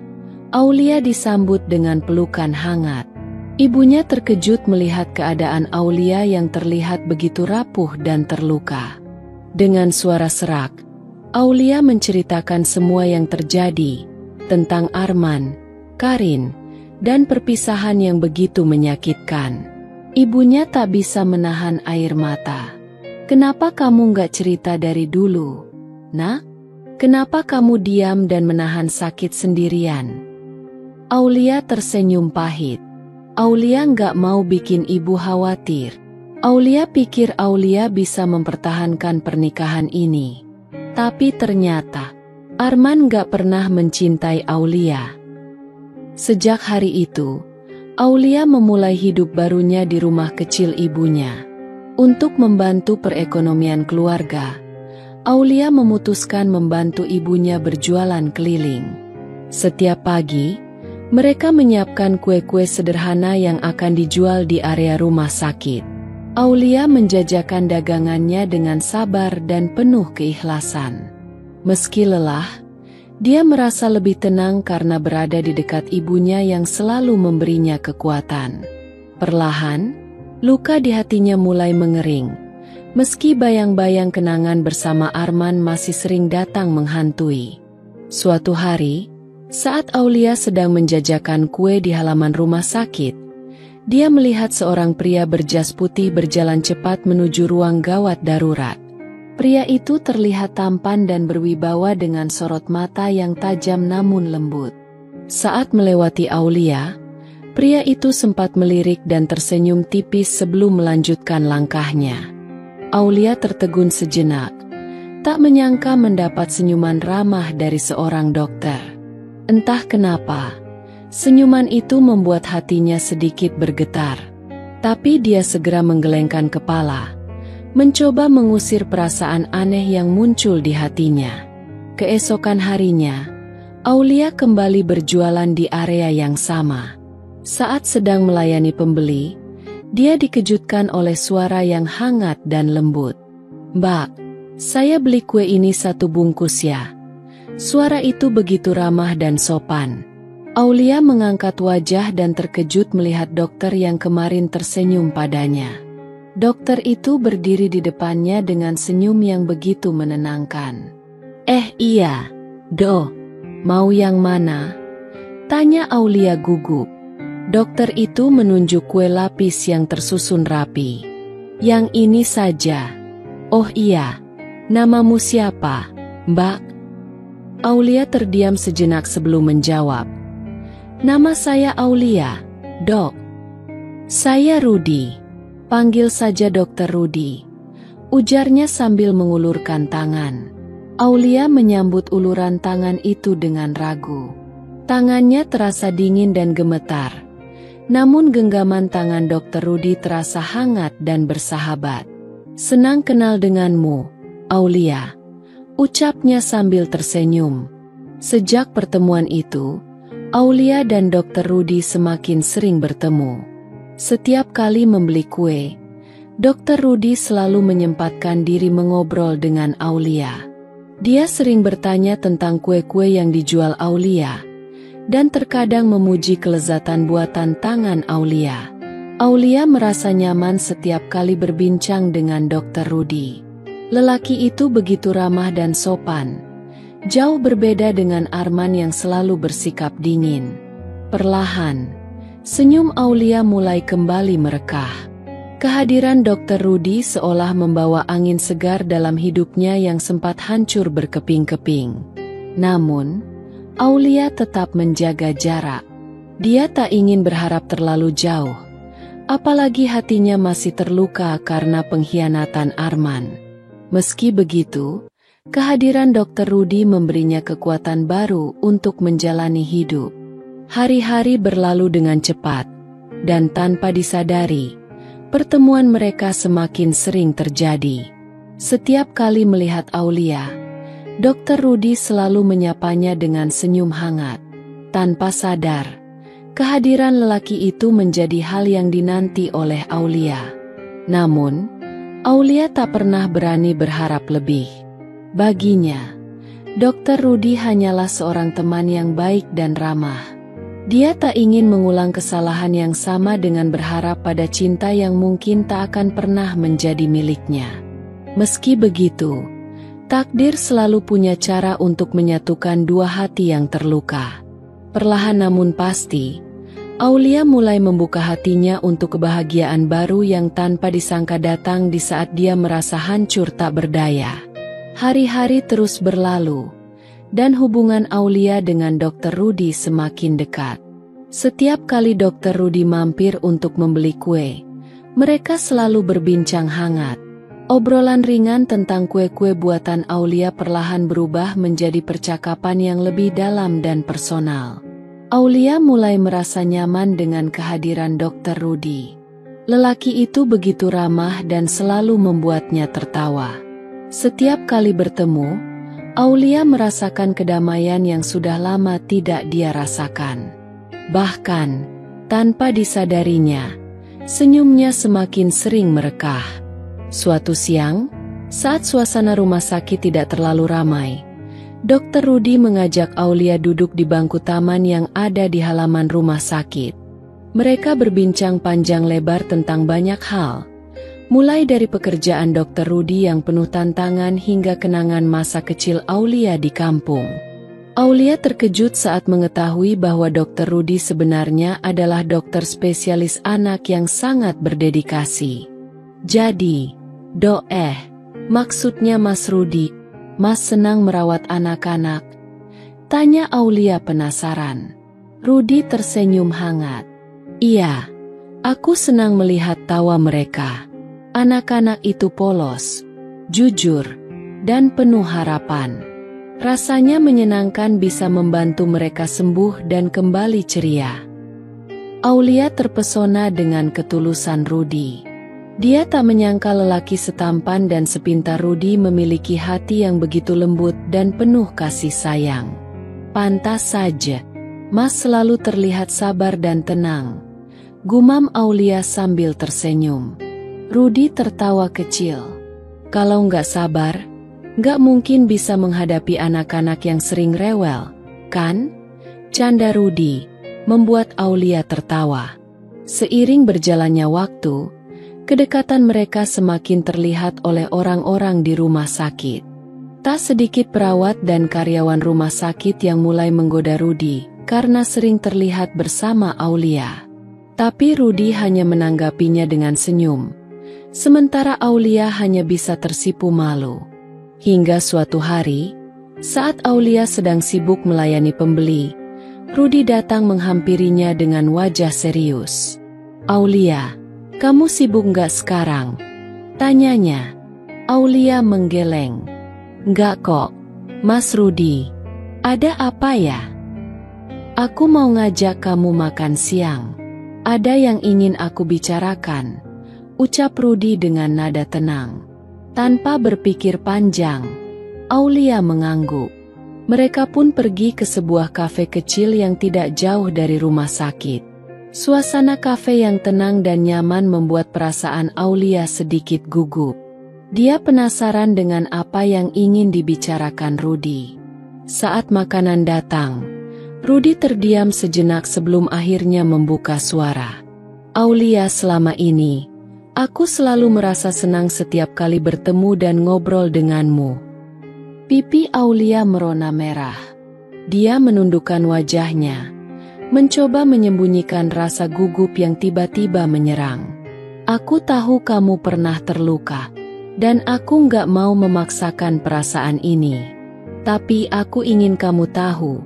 Aulia disambut dengan pelukan hangat. Ibunya terkejut melihat keadaan Aulia yang terlihat begitu rapuh dan terluka. Dengan suara serak, Aulia menceritakan semua yang terjadi, tentang Arman, Karin, dan perpisahan yang begitu menyakitkan. Ibunya tak bisa menahan air mata. "Kenapa kamu gak cerita dari dulu, Nak? Kenapa kamu diam dan menahan sakit sendirian?" Aulia tersenyum pahit. Aulia gak mau bikin ibu khawatir. Aulia pikir Aulia bisa mempertahankan pernikahan ini. Tapi ternyata, Arman gak pernah mencintai Aulia. Sejak hari itu, Aulia memulai hidup barunya di rumah kecil ibunya. Untuk membantu perekonomian keluarga, Aulia memutuskan membantu ibunya berjualan keliling. Setiap pagi, mereka menyiapkan kue-kue sederhana yang akan dijual di area rumah sakit. Aulia menjajakan dagangannya dengan sabar dan penuh keikhlasan. Meski lelah, dia merasa lebih tenang karena berada di dekat ibunya yang selalu memberinya kekuatan. Perlahan, luka di hatinya mulai mengering. Meski bayang-bayang kenangan bersama Arman masih sering datang menghantui. Suatu hari, saat Aulia sedang menjajakan kue di halaman rumah sakit, dia melihat seorang pria berjas putih berjalan cepat menuju ruang gawat darurat. Pria itu terlihat tampan dan berwibawa dengan sorot mata yang tajam namun lembut. Saat melewati Aulia, pria itu sempat melirik dan tersenyum tipis sebelum melanjutkan langkahnya. Aulia tertegun sejenak, tak menyangka mendapat senyuman ramah dari seorang dokter. Entah kenapa, senyuman itu membuat hatinya sedikit bergetar. Tapi dia segera menggelengkan kepala, mencoba mengusir perasaan aneh yang muncul di hatinya. Keesokan harinya, Aulia kembali berjualan di area yang sama. Saat sedang melayani pembeli, Dia dikejutkan oleh suara yang hangat dan lembut. "Mbak, saya beli kue ini 1 bungkus ya." Suara itu begitu ramah dan sopan. Aulia mengangkat wajah dan terkejut melihat dokter yang kemarin tersenyum padanya. Dokter itu berdiri di depannya dengan senyum yang begitu menenangkan. Iya, Dok. Mau yang mana?" tanya Aulia gugup. Dokter itu menunjuk kue lapis yang tersusun rapi. "Yang ini saja." "Oh iya, namamu siapa, Mbak?" Aulia terdiam sejenak sebelum menjawab. "Nama saya Aulia, Dok." "Saya Rudi. Panggil saja Dokter Rudi," ujarnya sambil mengulurkan tangan. Aulia menyambut uluran tangan itu dengan ragu. Tangannya terasa dingin dan gemetar. Namun genggaman tangan Dokter Rudi terasa hangat dan bersahabat. "Senang kenal denganmu, Aulia," ucapnya sambil tersenyum. Sejak pertemuan itu, Aulia dan Dokter Rudi semakin sering bertemu. Setiap kali membeli kue, Dokter Rudi selalu menyempatkan diri mengobrol dengan Aulia. Dia sering bertanya tentang kue-kue yang dijual Aulia, dan terkadang memuji kelezatan buatan tangan Aulia. Aulia merasa nyaman setiap kali berbincang dengan Dokter Rudi. Lelaki itu begitu ramah dan sopan, jauh berbeda dengan Arman yang selalu bersikap dingin. Perlahan, senyum Aulia mulai kembali merekah. Kehadiran Dokter Rudi seolah membawa angin segar dalam hidupnya yang sempat hancur berkeping-keping. Namun, Aulia tetap menjaga jarak. Dia tak ingin berharap terlalu jauh, apalagi hatinya masih terluka karena pengkhianatan Arman. Meski begitu, kehadiran Dokter Rudi memberinya kekuatan baru untuk menjalani hidup. Hari-hari berlalu dengan cepat, dan tanpa disadari, pertemuan mereka semakin sering terjadi. Setiap kali melihat Aulia, Dokter Rudi selalu menyapanya dengan senyum hangat. Tanpa sadar, kehadiran lelaki itu menjadi hal yang dinanti oleh Aulia. Namun, Aulia tak pernah berani berharap lebih. Baginya, Dokter Rudi hanyalah seorang teman yang baik dan ramah. Dia tak ingin mengulang kesalahan yang sama dengan berharap pada cinta yang mungkin tak akan pernah menjadi miliknya. Meski begitu, takdir selalu punya cara untuk menyatukan dua hati yang terluka. Perlahan namun pasti, Aulia mulai membuka hatinya untuk kebahagiaan baru yang tanpa disangka datang di saat dia merasa hancur tak berdaya. Hari-hari terus berlalu, dan hubungan Aulia dengan Dokter Rudi semakin dekat. Setiap kali Dokter Rudi mampir untuk membeli kue, mereka selalu berbincang hangat. Obrolan ringan tentang kue-kue buatan Aulia perlahan berubah menjadi percakapan yang lebih dalam dan personal. Aulia mulai merasa nyaman dengan kehadiran Dokter Rudi. Lelaki itu begitu ramah dan selalu membuatnya tertawa. Setiap kali bertemu, Aulia merasakan kedamaian yang sudah lama tidak dia rasakan. Bahkan, tanpa disadarinya, senyumnya semakin sering merekah. Suatu siang, saat suasana rumah sakit tidak terlalu ramai, Dokter Rudi mengajak Aulia duduk di bangku taman yang ada di halaman rumah sakit. Mereka berbincang panjang lebar tentang banyak hal, mulai dari pekerjaan Dokter Rudi yang penuh tantangan hingga kenangan masa kecil Aulia di kampung. Aulia terkejut saat mengetahui bahwa Dokter Rudi sebenarnya adalah dokter spesialis anak yang sangat berdedikasi. "Jadi, Dok, maksudnya Mas Rudi, Mas senang merawat anak-anak?" tanya Aulia penasaran. Rudi tersenyum hangat. "Iya, aku senang melihat tawa mereka. Anak-anak itu polos, jujur, dan penuh harapan. Rasanya menyenangkan bisa membantu mereka sembuh dan kembali ceria." Aulia terpesona dengan ketulusan Rudi. Dia tak menyangka lelaki setampan dan sepintar Rudi memiliki hati yang begitu lembut dan penuh kasih sayang. "Pantas saja, Mas selalu terlihat sabar dan tenang. Gumam Aulia sambil tersenyum. Rudi tertawa kecil. Kalau nggak sabar, nggak mungkin bisa menghadapi anak-anak yang sering rewel, kan? Canda Rudi, membuat Aulia tertawa. Seiring berjalannya waktu, kedekatan mereka semakin terlihat oleh orang-orang di rumah sakit. Tak sedikit perawat dan karyawan rumah sakit yang mulai menggoda Rudi karena sering terlihat bersama Aulia. Tapi Rudi hanya menanggapinya dengan senyum, sementara Aulia hanya bisa tersipu malu. Hingga suatu hari, saat Aulia sedang sibuk melayani pembeli, Rudi datang menghampirinya dengan wajah serius. "Aulia, kamu sibuk nggak sekarang?" tanyanya. Aulia menggeleng. "Nggak kok, Mas Rudi. Ada apa ya?" "Aku mau ngajak kamu makan siang. Ada yang ingin aku bicarakan," ucap Rudi dengan nada tenang. Tanpa berpikir panjang, Aulia mengangguk. Mereka pun pergi ke sebuah kafe kecil yang tidak jauh dari rumah sakit. Suasana kafe yang tenang dan nyaman membuat perasaan Aulia sedikit gugup. Dia penasaran dengan apa yang ingin dibicarakan Rudi. Saat makanan datang, Rudi terdiam sejenak sebelum akhirnya membuka suara. "Aulia, selama ini, aku selalu merasa senang setiap kali bertemu dan ngobrol denganmu." Pipi Aulia merona merah. Dia menundukkan wajahnya, mencoba menyembunyikan rasa gugup yang tiba-tiba menyerang. "Aku tahu kamu pernah terluka, dan aku nggak mau memaksakan perasaan ini. Tapi aku ingin kamu tahu,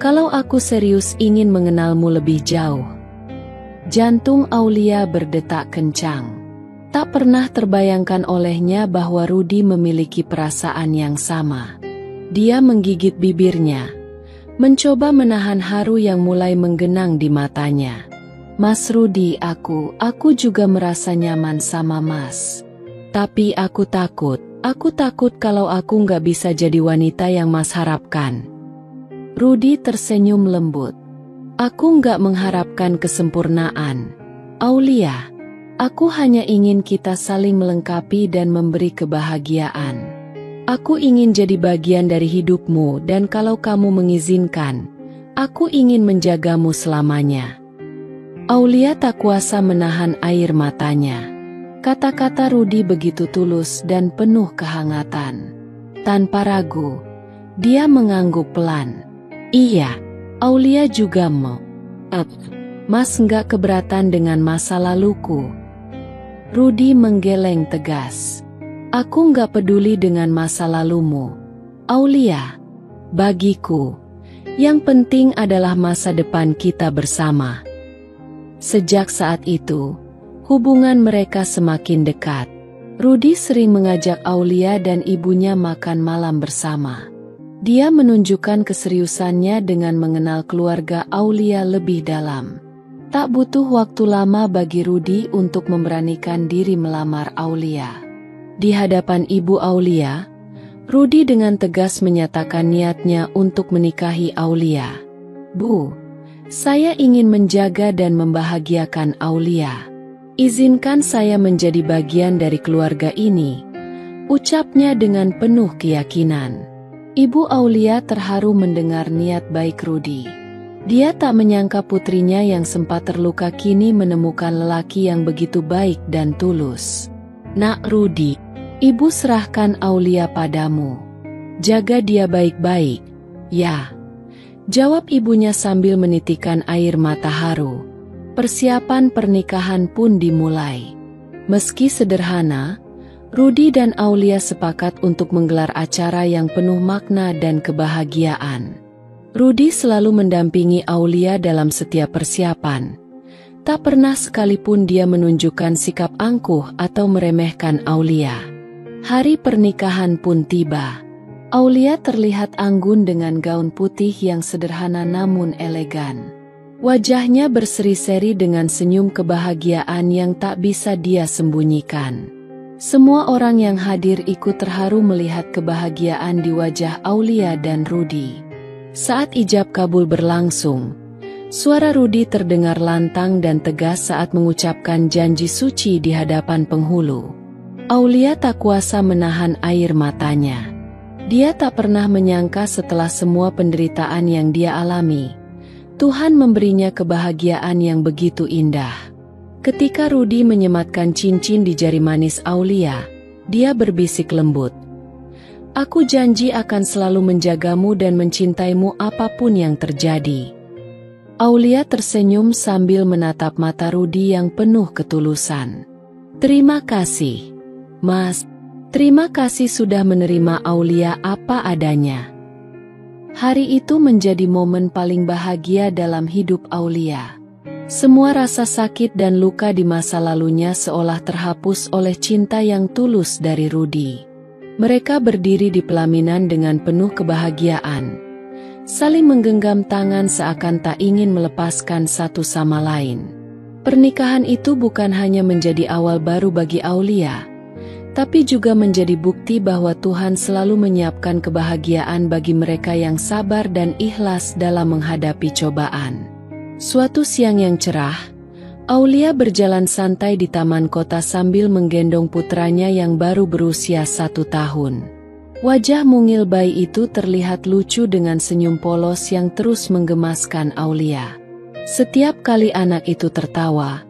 kalau aku serius ingin mengenalmu lebih jauh." Jantung Aulia berdetak kencang. Tak pernah terbayangkan olehnya bahwa Rudi memiliki perasaan yang sama. Dia menggigit bibirnya, mencoba menahan haru yang mulai menggenang di matanya. "Mas Rudi, aku juga merasa nyaman sama Mas. Tapi aku takut kalau aku nggak bisa jadi wanita yang Mas harapkan." Rudi tersenyum lembut. "Aku nggak mengharapkan kesempurnaan, Aulia. Aku hanya ingin kita saling melengkapi dan memberi kebahagiaan. Aku ingin jadi bagian dari hidupmu dan kalau kamu mengizinkan, aku ingin menjagamu selamanya." Aulia tak kuasa menahan air matanya. Kata-kata Rudi begitu tulus dan penuh kehangatan. Tanpa ragu, dia mengangguk pelan. "Iya, Aulia juga mau. Mas nggak keberatan dengan masa laluku?" Rudi menggeleng tegas. "Aku nggak peduli dengan masa lalumu, Aulia. Bagiku, yang penting adalah masa depan kita bersama." Sejak saat itu, hubungan mereka semakin dekat. Rudi sering mengajak Aulia dan ibunya makan malam bersama. Dia menunjukkan keseriusannya dengan mengenal keluarga Aulia lebih dalam. Tak butuh waktu lama bagi Rudi untuk memberanikan diri melamar Aulia. Di hadapan ibu Aulia, Rudi dengan tegas menyatakan niatnya untuk menikahi Aulia. "Bu, saya ingin menjaga dan membahagiakan Aulia. Izinkan saya menjadi bagian dari keluarga ini," ucapnya dengan penuh keyakinan. Ibu Aulia terharu mendengar niat baik Rudi. Dia tak menyangka putrinya yang sempat terluka kini menemukan lelaki yang begitu baik dan tulus. "Nak Rudi, ibu serahkan Aulia padamu. Jaga dia baik-baik, ya," jawab ibunya sambil menitikkan air mata haru. Persiapan pernikahan pun dimulai. Meski sederhana, Rudi dan Aulia sepakat untuk menggelar acara yang penuh makna dan kebahagiaan. Rudi selalu mendampingi Aulia dalam setiap persiapan. Tak pernah sekalipun dia menunjukkan sikap angkuh atau meremehkan Aulia. Hari pernikahan pun tiba. Aulia terlihat anggun dengan gaun putih yang sederhana namun elegan. Wajahnya berseri-seri dengan senyum kebahagiaan yang tak bisa dia sembunyikan. Semua orang yang hadir ikut terharu melihat kebahagiaan di wajah Aulia dan Rudi. Saat ijab kabul berlangsung, Suara Rudi terdengar lantang dan tegas saat mengucapkan janji suci di hadapan penghulu. Aulia tak kuasa menahan air matanya. Dia tak pernah menyangka setelah semua penderitaan yang dia alami, Tuhan memberinya kebahagiaan yang begitu indah. Ketika Rudi menyematkan cincin di jari manis Aulia, dia berbisik lembut, "Aku janji akan selalu menjagamu dan mencintaimu apapun yang terjadi." Aulia tersenyum sambil menatap mata Rudi yang penuh ketulusan. "Terima kasih, Mas. Terima kasih sudah menerima Aulia apa adanya." Hari itu menjadi momen paling bahagia dalam hidup Aulia. Semua rasa sakit dan luka di masa lalunya seolah terhapus oleh cinta yang tulus dari Rudi. Mereka berdiri di pelaminan dengan penuh kebahagiaan, saling menggenggam tangan seakan tak ingin melepaskan satu sama lain. Pernikahan itu bukan hanya menjadi awal baru bagi Aulia, tapi juga menjadi bukti bahwa Tuhan selalu menyiapkan kebahagiaan bagi mereka yang sabar dan ikhlas dalam menghadapi cobaan. Suatu siang yang cerah, Aulia berjalan santai di taman kota sambil menggendong putranya yang baru berusia 1 tahun. Wajah mungil bayi itu terlihat lucu dengan senyum polos yang terus menggemaskan Aulia. Setiap kali anak itu tertawa,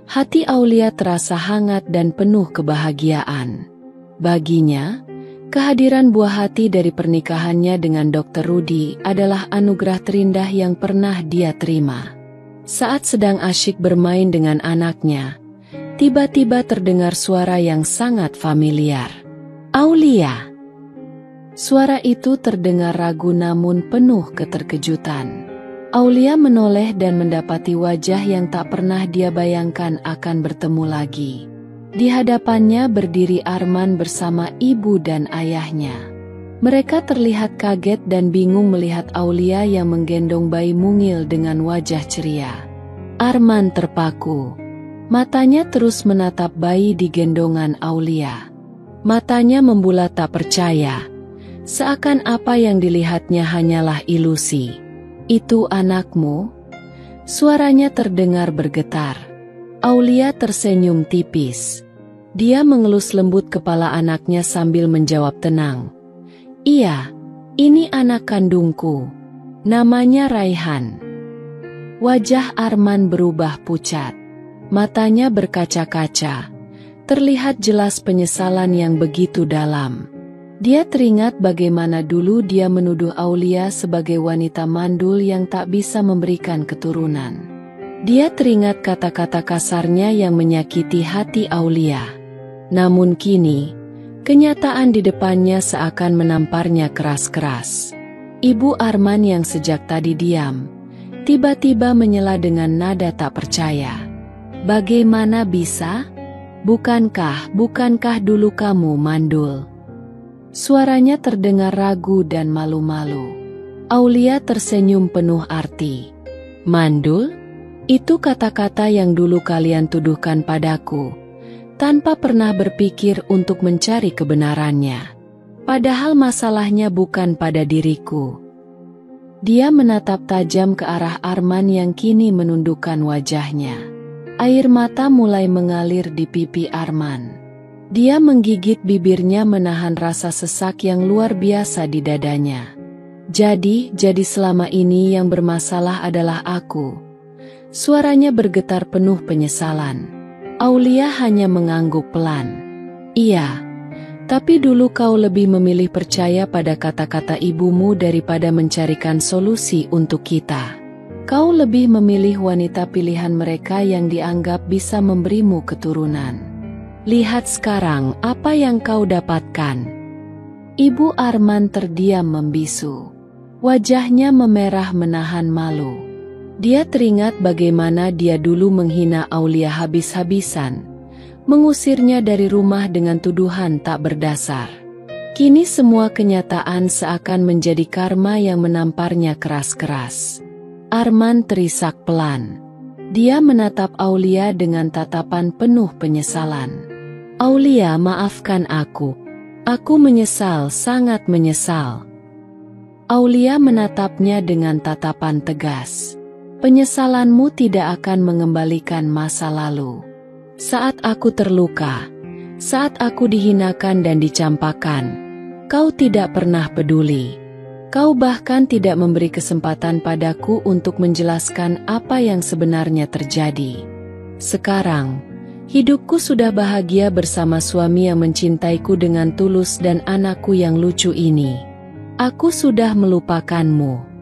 hati Aulia terasa hangat dan penuh kebahagiaan. Baginya, kehadiran buah hati dari pernikahannya dengan Dr. Rudi adalah anugerah terindah yang pernah dia terima. Saat sedang asyik bermain dengan anaknya, tiba-tiba terdengar suara yang sangat familiar. "Aulia!" Suara itu terdengar ragu namun penuh keterkejutan. Aulia menoleh dan mendapati wajah yang tak pernah dia bayangkan akan bertemu lagi. Di hadapannya berdiri Arman bersama ibu dan ayahnya. Mereka terlihat kaget dan bingung melihat Aulia yang menggendong bayi mungil dengan wajah ceria. Arman terpaku. Matanya terus menatap bayi di gendongan Aulia. Matanya membulat tak percaya, seakan apa yang dilihatnya hanyalah ilusi. "Itu anakmu?" Suaranya terdengar bergetar. Aulia tersenyum tipis. Dia mengelus lembut kepala anaknya sambil menjawab tenang, "Iya, ini anak kandungku. Namanya Raihan." Wajah Arman berubah pucat. Matanya berkaca-kaca. Terlihat jelas penyesalan yang begitu dalam. Dia teringat bagaimana dulu dia menuduh Aulia sebagai wanita mandul yang tak bisa memberikan keturunan. Dia teringat kata-kata kasarnya yang menyakiti hati Aulia. Namun kini, kenyataan di depannya seakan menamparnya keras-keras. Ibu Arman yang sejak tadi diam, tiba-tiba menyela dengan nada tak percaya. "Bagaimana bisa? Bukankah dulu kamu mandul?" Suaranya terdengar ragu dan malu-malu. Aulia tersenyum penuh arti. "Mandul? Itu kata-kata yang dulu kalian tuduhkan padaku, tanpa pernah berpikir untuk mencari kebenarannya. Padahal masalahnya bukan pada diriku." Dia menatap tajam ke arah Arman yang kini menundukkan wajahnya. Air mata mulai mengalir di pipi Arman. Dia menggigit bibirnya menahan rasa sesak yang luar biasa di dadanya. Jadi selama ini yang bermasalah adalah aku." Suaranya bergetar penuh penyesalan. Aulia hanya mengangguk pelan. "Iya, tapi dulu kau lebih memilih percaya pada kata-kata ibumu daripada mencarikan solusi untuk kita. Kau lebih memilih wanita pilihan mereka yang dianggap bisa memberimu keturunan. Lihat sekarang apa yang kau dapatkan." Ibu Arman terdiam membisu. Wajahnya memerah menahan malu. Dia teringat bagaimana dia dulu menghina Aulia habis-habisan, mengusirnya dari rumah dengan tuduhan tak berdasar. Kini semua kenyataan seakan menjadi karma yang menamparnya keras-keras. Arman terisak pelan. Dia menatap Aulia dengan tatapan penuh penyesalan. "Aulia, maafkan aku. Aku menyesal, sangat menyesal." Aulia menatapnya dengan tatapan tegas. Penyesalanmu tidak akan mengembalikan masa lalu. Saat aku terluka, saat aku dihinakan dan dicampakan, kau tidak pernah peduli. Kau bahkan tidak memberi kesempatan padaku untuk menjelaskan apa yang sebenarnya terjadi. Sekarang, hidupku sudah bahagia bersama suami yang mencintaiku dengan tulus dan anakku yang lucu ini. Aku sudah melupakanmu.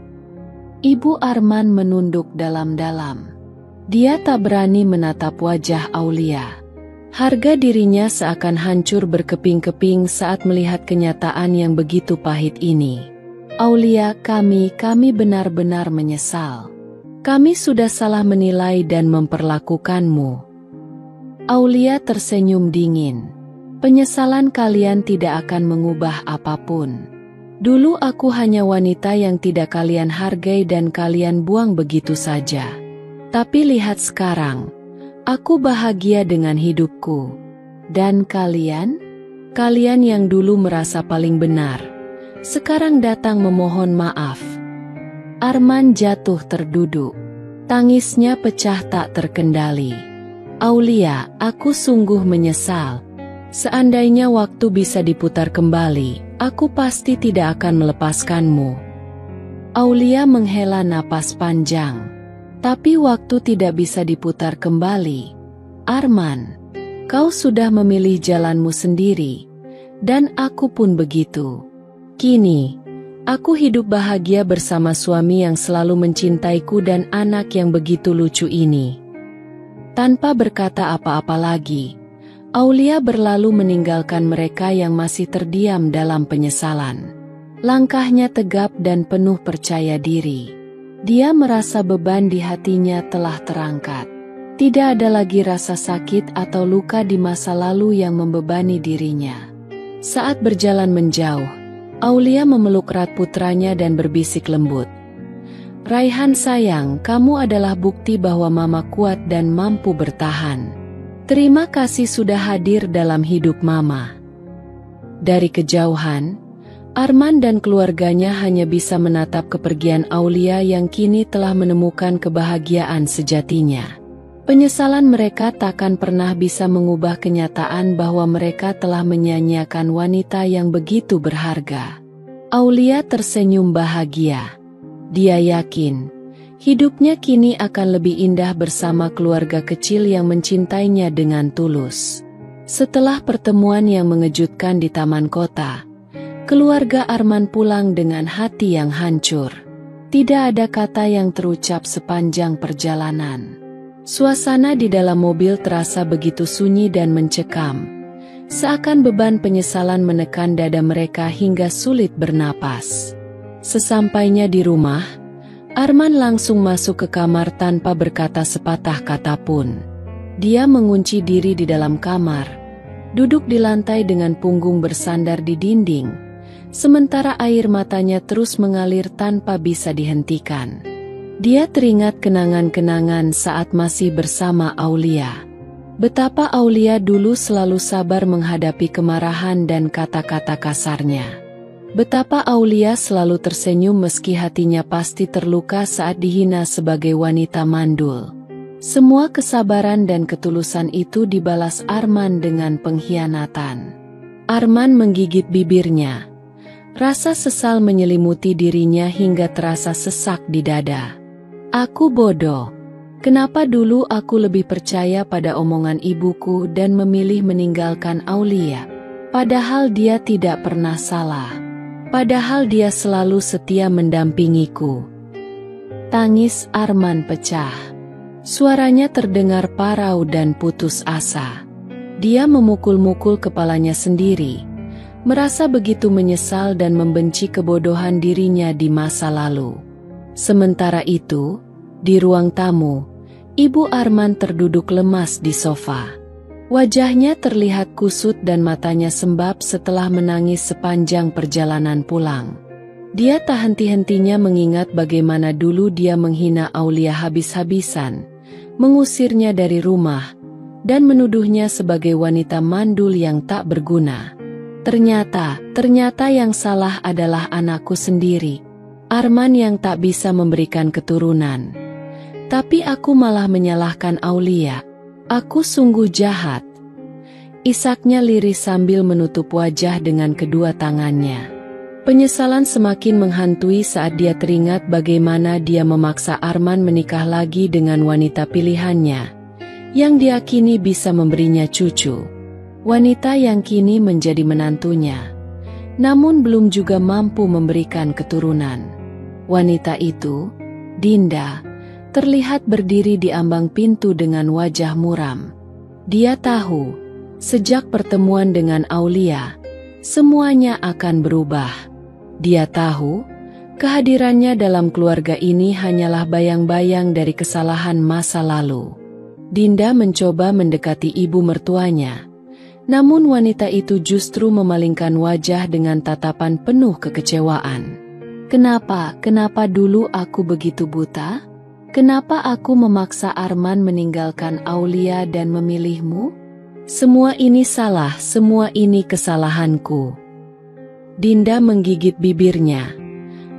Ibu Arman menunduk dalam-dalam. Dia tak berani menatap wajah Aulia. Harga dirinya seakan hancur berkeping-keping saat melihat kenyataan yang begitu pahit ini. Aulia, kami benar-benar menyesal. Kami sudah salah menilai dan memperlakukanmu. Aulia tersenyum dingin. Penyesalan kalian tidak akan mengubah apapun. Dulu aku hanya wanita yang tidak kalian hargai dan kalian buang begitu saja. Tapi lihat sekarang, aku bahagia dengan hidupku. Dan kalian? Kalian yang dulu merasa paling benar, sekarang datang memohon maaf. Arman jatuh terduduk. Tangisnya pecah tak terkendali. Aulia, aku sungguh menyesal. Seandainya waktu bisa diputar kembali, aku pasti tidak akan melepaskanmu. Aulia menghela napas panjang. Tapi waktu tidak bisa diputar kembali. Arman, kau sudah memilih jalanmu sendiri, dan aku pun begitu. Kini, aku hidup bahagia bersama suami yang selalu mencintaiku dan anak yang begitu lucu ini. Tanpa berkata apa-apa lagi, Aulia berlalu meninggalkan mereka yang masih terdiam dalam penyesalan. Langkahnya tegap dan penuh percaya diri. Dia merasa beban di hatinya telah terangkat. Tidak ada lagi rasa sakit atau luka di masa lalu yang membebani dirinya. Saat berjalan menjauh, Aulia memeluk erat putranya dan berbisik lembut. Raihan sayang, kamu adalah bukti bahwa mama kuat dan mampu bertahan. Terima kasih sudah hadir dalam hidup mama. Dari kejauhan, Arman dan keluarganya hanya bisa menatap kepergian Aulia yang kini telah menemukan kebahagiaan sejatinya. Penyesalan mereka takkan pernah bisa mengubah kenyataan bahwa mereka telah menyia-nyiakan wanita yang begitu berharga. Aulia tersenyum bahagia. Dia yakin, hidupnya kini akan lebih indah bersama keluarga kecil yang mencintainya dengan tulus. Setelah pertemuan yang mengejutkan di taman kota, keluarga Arman pulang dengan hati yang hancur. Tidak ada kata yang terucap sepanjang perjalanan. Suasana di dalam mobil terasa begitu sunyi dan mencekam. Seakan beban penyesalan menekan dada mereka hingga sulit bernapas. Sesampainya di rumah, Arman langsung masuk ke kamar tanpa berkata sepatah kata pun. Dia mengunci diri di dalam kamar, duduk di lantai dengan punggung bersandar di dinding, sementara air matanya terus mengalir tanpa bisa dihentikan. Dia teringat kenangan-kenangan saat masih bersama Aulia. Betapa Aulia dulu selalu sabar menghadapi kemarahan dan kata-kata kasarnya. Betapa Aulia selalu tersenyum meski hatinya pasti terluka saat dihina sebagai wanita mandul. Semua kesabaran dan ketulusan itu dibalas Arman dengan pengkhianatan. Arman menggigit bibirnya. Rasa sesal menyelimuti dirinya hingga terasa sesak di dada. Aku bodoh. Kenapa dulu aku lebih percaya pada omongan ibuku dan memilih meninggalkan Aulia? Padahal dia tidak pernah salah. Padahal dia selalu setia mendampingiku. Tangis Arman pecah. Suaranya terdengar parau dan putus asa. Dia memukul-mukul kepalanya sendiri, merasa begitu menyesal dan membenci kebodohan dirinya di masa lalu. Sementara itu, di ruang tamu, Ibu Arman terduduk lemas di sofa. Wajahnya terlihat kusut dan matanya sembab setelah menangis sepanjang perjalanan pulang. Dia tak henti-hentinya mengingat bagaimana dulu dia menghina Aulia habis-habisan, mengusirnya dari rumah, dan menuduhnya sebagai wanita mandul yang tak berguna. Ternyata yang salah adalah anakku sendiri. Arman yang tak bisa memberikan keturunan. Tapi aku malah menyalahkan Aulia. Aku sungguh jahat. Isaknya lirih sambil menutup wajah dengan kedua tangannya. Penyesalan semakin menghantui saat dia teringat bagaimana dia memaksa Arman menikah lagi dengan wanita pilihannya, yang diyakini bisa memberinya cucu. Wanita yang kini menjadi menantunya, namun belum juga mampu memberikan keturunan. Wanita itu, Dinda, terlihat berdiri di ambang pintu dengan wajah muram. Dia tahu, sejak pertemuan dengan Aulia, semuanya akan berubah. Dia tahu, kehadirannya dalam keluarga ini hanyalah bayang-bayang dari kesalahan masa lalu. Dinda mencoba mendekati ibu mertuanya, namun wanita itu justru memalingkan wajah dengan tatapan penuh kekecewaan. Kenapa dulu aku begitu buta? Kenapa aku memaksa Arman meninggalkan Aulia dan memilihmu? Semua ini salah, semua ini kesalahanku. Dinda menggigit bibirnya.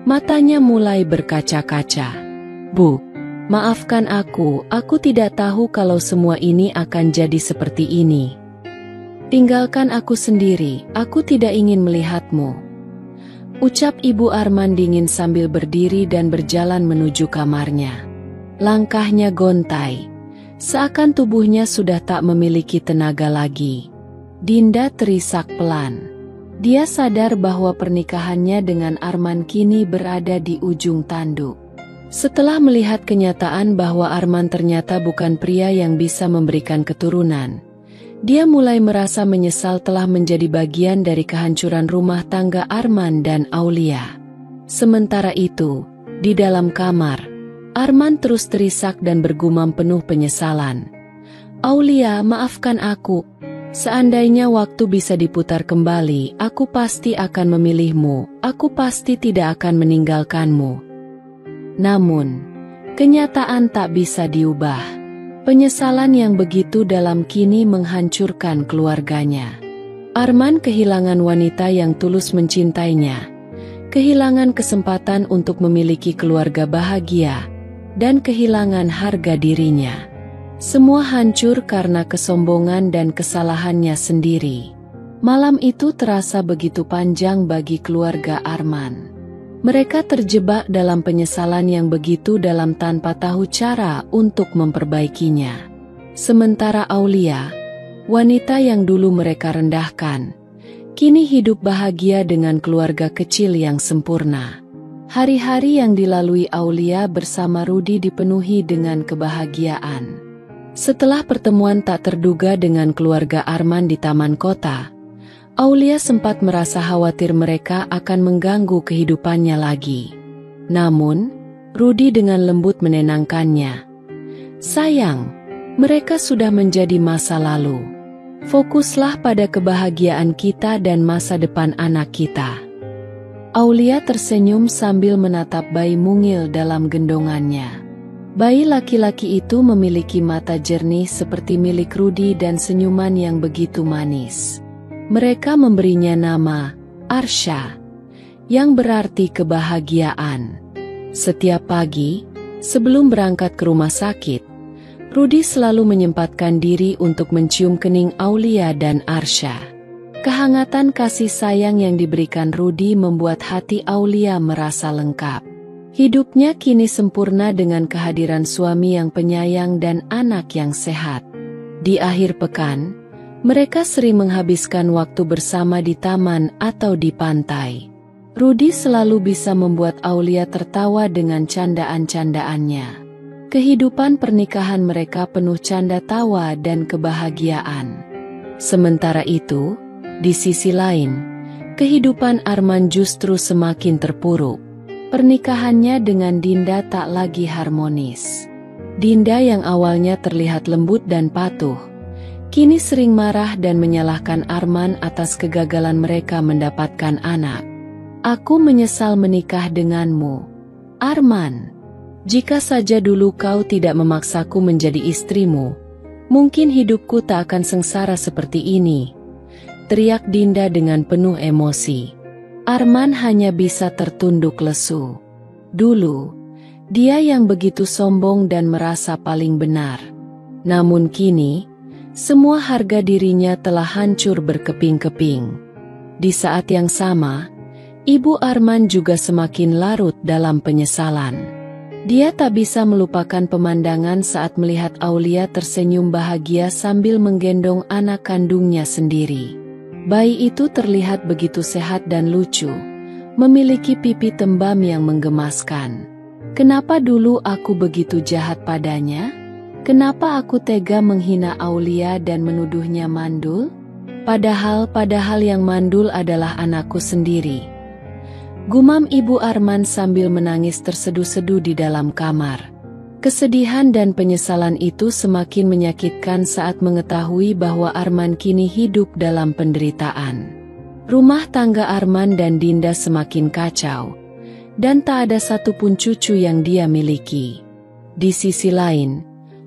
Matanya mulai berkaca-kaca. Bu, maafkan aku tidak tahu kalau semua ini akan jadi seperti ini. Tinggalkan aku sendiri, aku tidak ingin melihatmu. Ucap Ibu Arman dingin sambil berdiri dan berjalan menuju kamarnya. Langkahnya gontai, seakan tubuhnya sudah tak memiliki tenaga lagi. Dinda terisak pelan. Dia sadar bahwa pernikahannya dengan Arman kini berada di ujung tanduk. Setelah melihat kenyataan bahwa Arman ternyata bukan pria yang bisa memberikan keturunan, dia mulai merasa menyesal telah menjadi bagian dari kehancuran rumah tangga Arman dan Aulia. Sementara itu, di dalam kamar, Arman terus terisak dan bergumam penuh penyesalan. Aulia, maafkan aku. Seandainya waktu bisa diputar kembali, aku pasti akan memilihmu, aku pasti tidak akan meninggalkanmu. Namun, kenyataan tak bisa diubah. Penyesalan yang begitu dalam kini menghancurkan keluarganya. Arman kehilangan wanita yang tulus mencintainya, kehilangan kesempatan untuk memiliki keluarga bahagia, dan kehilangan harga dirinya. Semua hancur karena kesombongan dan kesalahannya sendiri. Malam itu terasa begitu panjang bagi keluarga Arman. Mereka terjebak dalam penyesalan yang begitu dalam tanpa tahu cara untuk memperbaikinya. Sementara Aulia, wanita yang dulu mereka rendahkan, kini hidup bahagia dengan keluarga kecil yang sempurna. Hari-hari yang dilalui Aulia bersama Rudi dipenuhi dengan kebahagiaan. Setelah pertemuan tak terduga dengan keluarga Arman di taman kota, Aulia sempat merasa khawatir mereka akan mengganggu kehidupannya lagi. Namun, Rudi dengan lembut menenangkannya. Sayang, mereka sudah menjadi masa lalu. Fokuslah pada kebahagiaan kita dan masa depan anak kita. Aulia tersenyum sambil menatap bayi mungil dalam gendongannya. Bayi laki-laki itu memiliki mata jernih seperti milik Rudi dan senyuman yang begitu manis. Mereka memberinya nama Arsha, yang berarti kebahagiaan. Setiap pagi, sebelum berangkat ke rumah sakit, Rudi selalu menyempatkan diri untuk mencium kening Aulia dan Arsha. Kehangatan kasih sayang yang diberikan Rudi membuat hati Aulia merasa lengkap. Hidupnya kini sempurna dengan kehadiran suami yang penyayang dan anak yang sehat. Di akhir pekan, mereka sering menghabiskan waktu bersama di taman atau di pantai. Rudi selalu bisa membuat Aulia tertawa dengan candaan-candaannya. Kehidupan pernikahan mereka penuh canda tawa dan kebahagiaan. Sementara itu, di sisi lain, kehidupan Arman justru semakin terpuruk. Pernikahannya dengan Dinda tak lagi harmonis. Dinda yang awalnya terlihat lembut dan patuh, kini sering marah dan menyalahkan Arman atas kegagalan mereka mendapatkan anak. Aku menyesal menikah denganmu, Arman. Jika saja dulu kau tidak memaksaku menjadi istrimu, mungkin hidupku tak akan sengsara seperti ini, teriak Dinda dengan penuh emosi. Arman hanya bisa tertunduk lesu. Dulu, Dia yang begitu sombong dan merasa paling benar. Namun kini, semua harga dirinya telah hancur berkeping-keping. Di saat yang sama, Ibu Arman juga semakin larut dalam penyesalan. Dia tak bisa melupakan pemandangan saat melihat Aulia tersenyum bahagia sambil menggendong anak kandungnya sendiri. Bayi itu terlihat begitu sehat dan lucu, memiliki pipi tembam yang menggemaskan. Kenapa dulu aku begitu jahat padanya? Kenapa aku tega menghina Aulia dan menuduhnya mandul? Padahal yang mandul adalah anakku sendiri. Gumam Ibu Arman sambil menangis terseduh-seduh di dalam kamar. Kesedihan dan penyesalan itu semakin menyakitkan saat mengetahui bahwa Arman kini hidup dalam penderitaan. Rumah tangga Arman dan Dinda semakin kacau, dan tak ada satupun cucu yang dia miliki. Di sisi lain,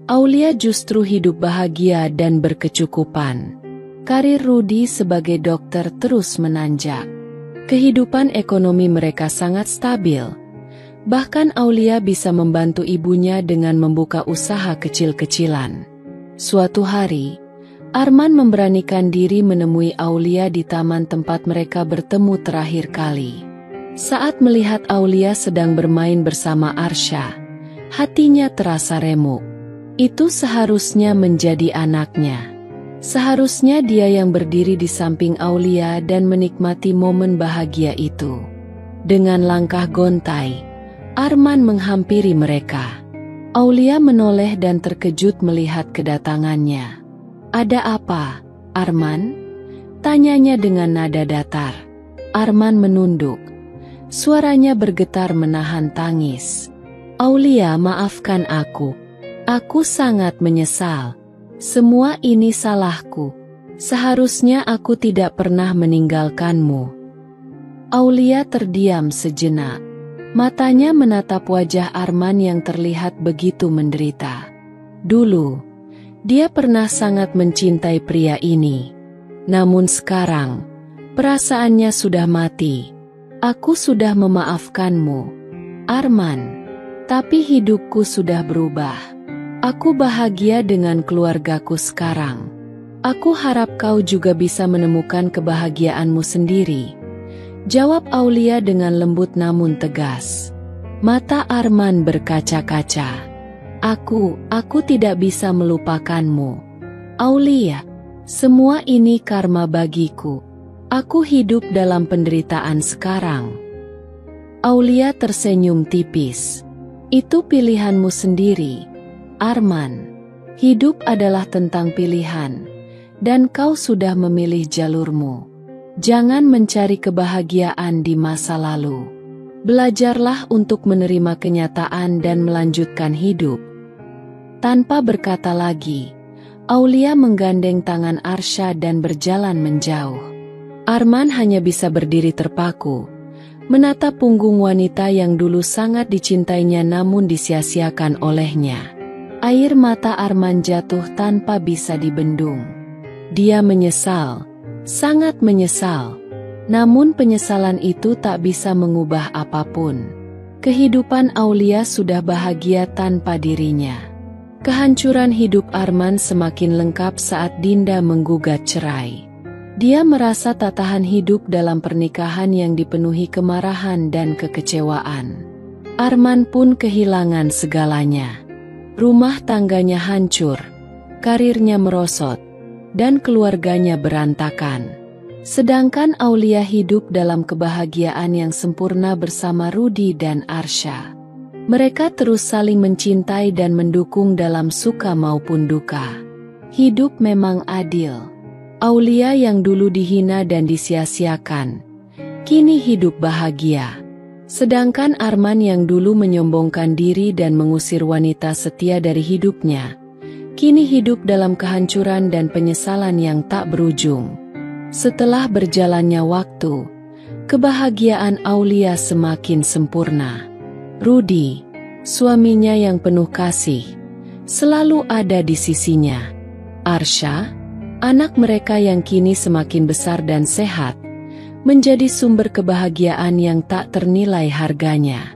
Aulia justru hidup bahagia dan berkecukupan. Karir Rudi sebagai dokter terus menanjak. Kehidupan ekonomi mereka sangat stabil. Bahkan Aulia bisa membantu ibunya dengan membuka usaha kecil-kecilan. Suatu hari, Arman memberanikan diri menemui Aulia di taman tempat mereka bertemu terakhir kali. Saat melihat Aulia sedang bermain bersama Arsya, hatinya terasa remuk. Itu seharusnya menjadi anaknya. Seharusnya dia yang berdiri di samping Aulia dan menikmati momen bahagia itu. Dengan langkah gontai, Arman menghampiri mereka. Aulia menoleh dan terkejut melihat kedatangannya. "Ada apa, Arman?" tanyanya dengan nada datar. Arman menunduk. Suaranya bergetar menahan tangis. "Aulia, maafkan aku. Aku sangat menyesal. Semua ini salahku. Seharusnya aku tidak pernah meninggalkanmu." Aulia terdiam sejenak. Matanya menatap wajah Arman yang terlihat begitu menderita. Dulu, dia pernah sangat mencintai pria ini. Namun sekarang, perasaannya sudah mati. "Aku sudah memaafkanmu, Arman. Tapi hidupku sudah berubah. Aku bahagia dengan keluargaku sekarang. Aku harap kau juga bisa menemukan kebahagiaanmu sendiri," jawab Aulia dengan lembut namun tegas. Mata Arman berkaca-kaca. Aku tidak bisa melupakanmu, Aulia. Semua ini karma bagiku. Aku hidup dalam penderitaan sekarang." Aulia tersenyum tipis. "Itu pilihanmu sendiri, Arman. Hidup adalah tentang pilihan, dan kau sudah memilih jalurmu. Jangan mencari kebahagiaan di masa lalu. Belajarlah untuk menerima kenyataan dan melanjutkan hidup." Tanpa berkata lagi, Aulia menggandeng tangan Arsya dan berjalan menjauh. Arman hanya bisa berdiri terpaku, menatap punggung wanita yang dulu sangat dicintainya namun disia-siakan olehnya. Air mata Arman jatuh tanpa bisa dibendung. Dia menyesal, sangat menyesal. Namun penyesalan itu tak bisa mengubah apapun. Kehidupan Aulia sudah bahagia tanpa dirinya. Kehancuran hidup Arman semakin lengkap saat Dinda menggugat cerai. Dia merasa tak tahan hidup dalam pernikahan yang dipenuhi kemarahan dan kekecewaan. Arman pun kehilangan segalanya. Rumah tangganya hancur, karirnya merosot, dan keluarganya berantakan. Sedangkan Aulia hidup dalam kebahagiaan yang sempurna bersama Rudi dan Arsya. Mereka terus saling mencintai dan mendukung dalam suka maupun duka. Hidup memang adil. Aulia yang dulu dihina dan disia-siakan, kini hidup bahagia. Sedangkan Arman yang dulu menyombongkan diri dan mengusir wanita setia dari hidupnya, kini hidup dalam kehancuran dan penyesalan yang tak berujung. Setelah berjalannya waktu, kebahagiaan Aulia semakin sempurna. Rudi, suaminya yang penuh kasih, selalu ada di sisinya. Arsya, anak mereka yang kini semakin besar dan sehat, menjadi sumber kebahagiaan yang tak ternilai harganya.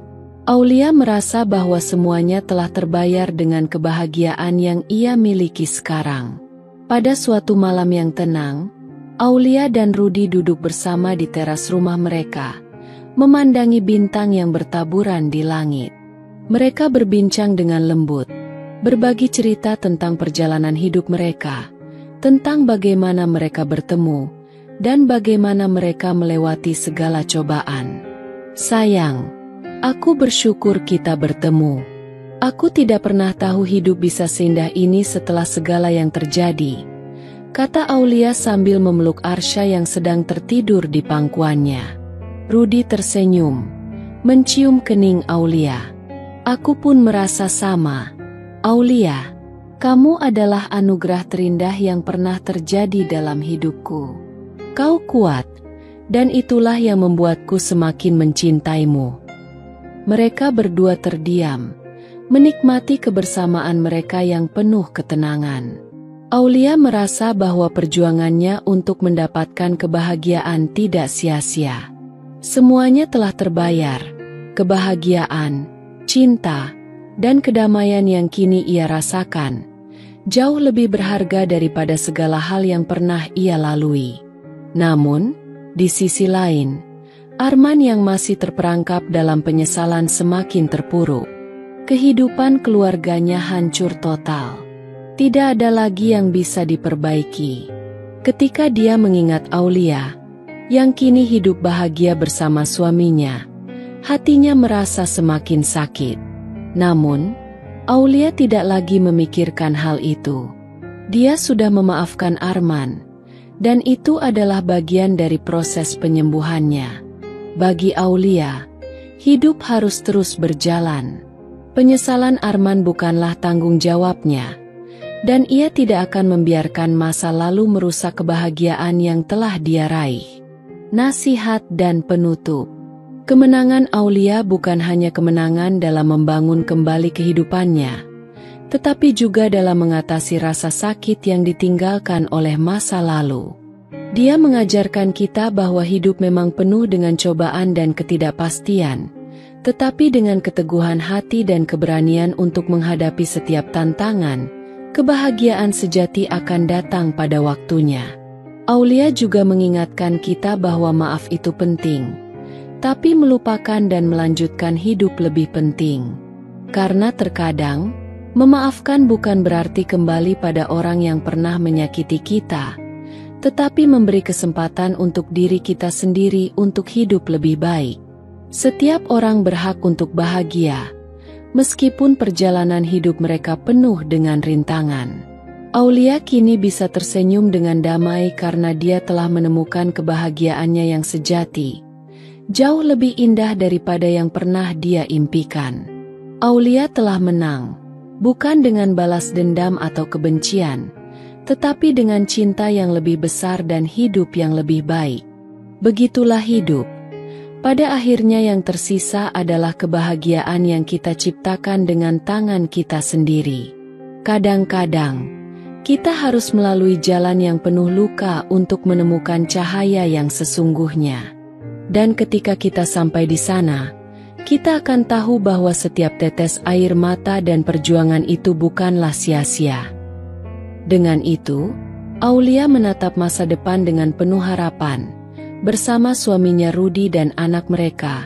Aulia merasa bahwa semuanya telah terbayar dengan kebahagiaan yang ia miliki sekarang. Pada suatu malam yang tenang, Aulia dan Rudy duduk bersama di teras rumah mereka, memandangi bintang yang bertaburan di langit. Mereka berbincang dengan lembut, berbagi cerita tentang perjalanan hidup mereka, tentang bagaimana mereka bertemu, dan bagaimana mereka melewati segala cobaan. Sayang, aku bersyukur kita bertemu. Aku tidak pernah tahu hidup bisa seindah ini setelah segala yang terjadi, kata Aulia sambil memeluk Arsha yang sedang tertidur di pangkuannya. Rudy tersenyum, mencium kening Aulia. Aku pun merasa sama. Aulia, kamu adalah anugerah terindah yang pernah terjadi dalam hidupku. Kau kuat, dan itulah yang membuatku semakin mencintaimu. Mereka berdua terdiam, menikmati kebersamaan mereka yang penuh ketenangan. Aulia merasa bahwa perjuangannya untuk mendapatkan kebahagiaan tidak sia-sia. Semuanya telah terbayar, kebahagiaan, cinta, dan kedamaian yang kini ia rasakan, jauh lebih berharga daripada segala hal yang pernah ia lalui. Namun, di sisi lain, Arman yang masih terperangkap dalam penyesalan semakin terpuruk. Kehidupan keluarganya hancur total. Tidak ada lagi yang bisa diperbaiki. Ketika dia mengingat Aulia, yang kini hidup bahagia bersama suaminya, hatinya merasa semakin sakit. Namun, Aulia tidak lagi memikirkan hal itu. Dia sudah memaafkan Arman, dan itu adalah bagian dari proses penyembuhannya. Bagi Aulia, hidup harus terus berjalan. Penyesalan Arman bukanlah tanggung jawabnya, dan ia tidak akan membiarkan masa lalu merusak kebahagiaan yang telah dia raih. Nasihat dan penutup. Kemenangan Aulia bukan hanya kemenangan dalam membangun kembali kehidupannya, tetapi juga dalam mengatasi rasa sakit yang ditinggalkan oleh masa lalu. Dia mengajarkan kita bahwa hidup memang penuh dengan cobaan dan ketidakpastian, tetapi dengan keteguhan hati dan keberanian untuk menghadapi setiap tantangan, kebahagiaan sejati akan datang pada waktunya. Aulia juga mengingatkan kita bahwa maaf itu penting, tapi melupakan dan melanjutkan hidup lebih penting. Karena terkadang, memaafkan bukan berarti kembali pada orang yang pernah menyakiti kita, tetapi memberi kesempatan untuk diri kita sendiri untuk hidup lebih baik. Setiap orang berhak untuk bahagia, meskipun perjalanan hidup mereka penuh dengan rintangan. Aulia kini bisa tersenyum dengan damai karena dia telah menemukan kebahagiaannya yang sejati, jauh lebih indah daripada yang pernah dia impikan. Aulia telah menang, bukan dengan balas dendam atau kebencian, tetapi dengan cinta yang lebih besar dan hidup yang lebih baik. Begitulah hidup. Pada akhirnya yang tersisa adalah kebahagiaan yang kita ciptakan dengan tangan kita sendiri. Kadang-kadang, kita harus melalui jalan yang penuh luka untuk menemukan cahaya yang sesungguhnya. Dan ketika kita sampai di sana, kita akan tahu bahwa setiap tetes air mata dan perjuangan itu bukanlah sia-sia. Dengan itu, Aulia menatap masa depan dengan penuh harapan, bersama suaminya Rudy dan anak mereka,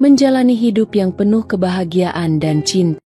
menjalani hidup yang penuh kebahagiaan dan cinta.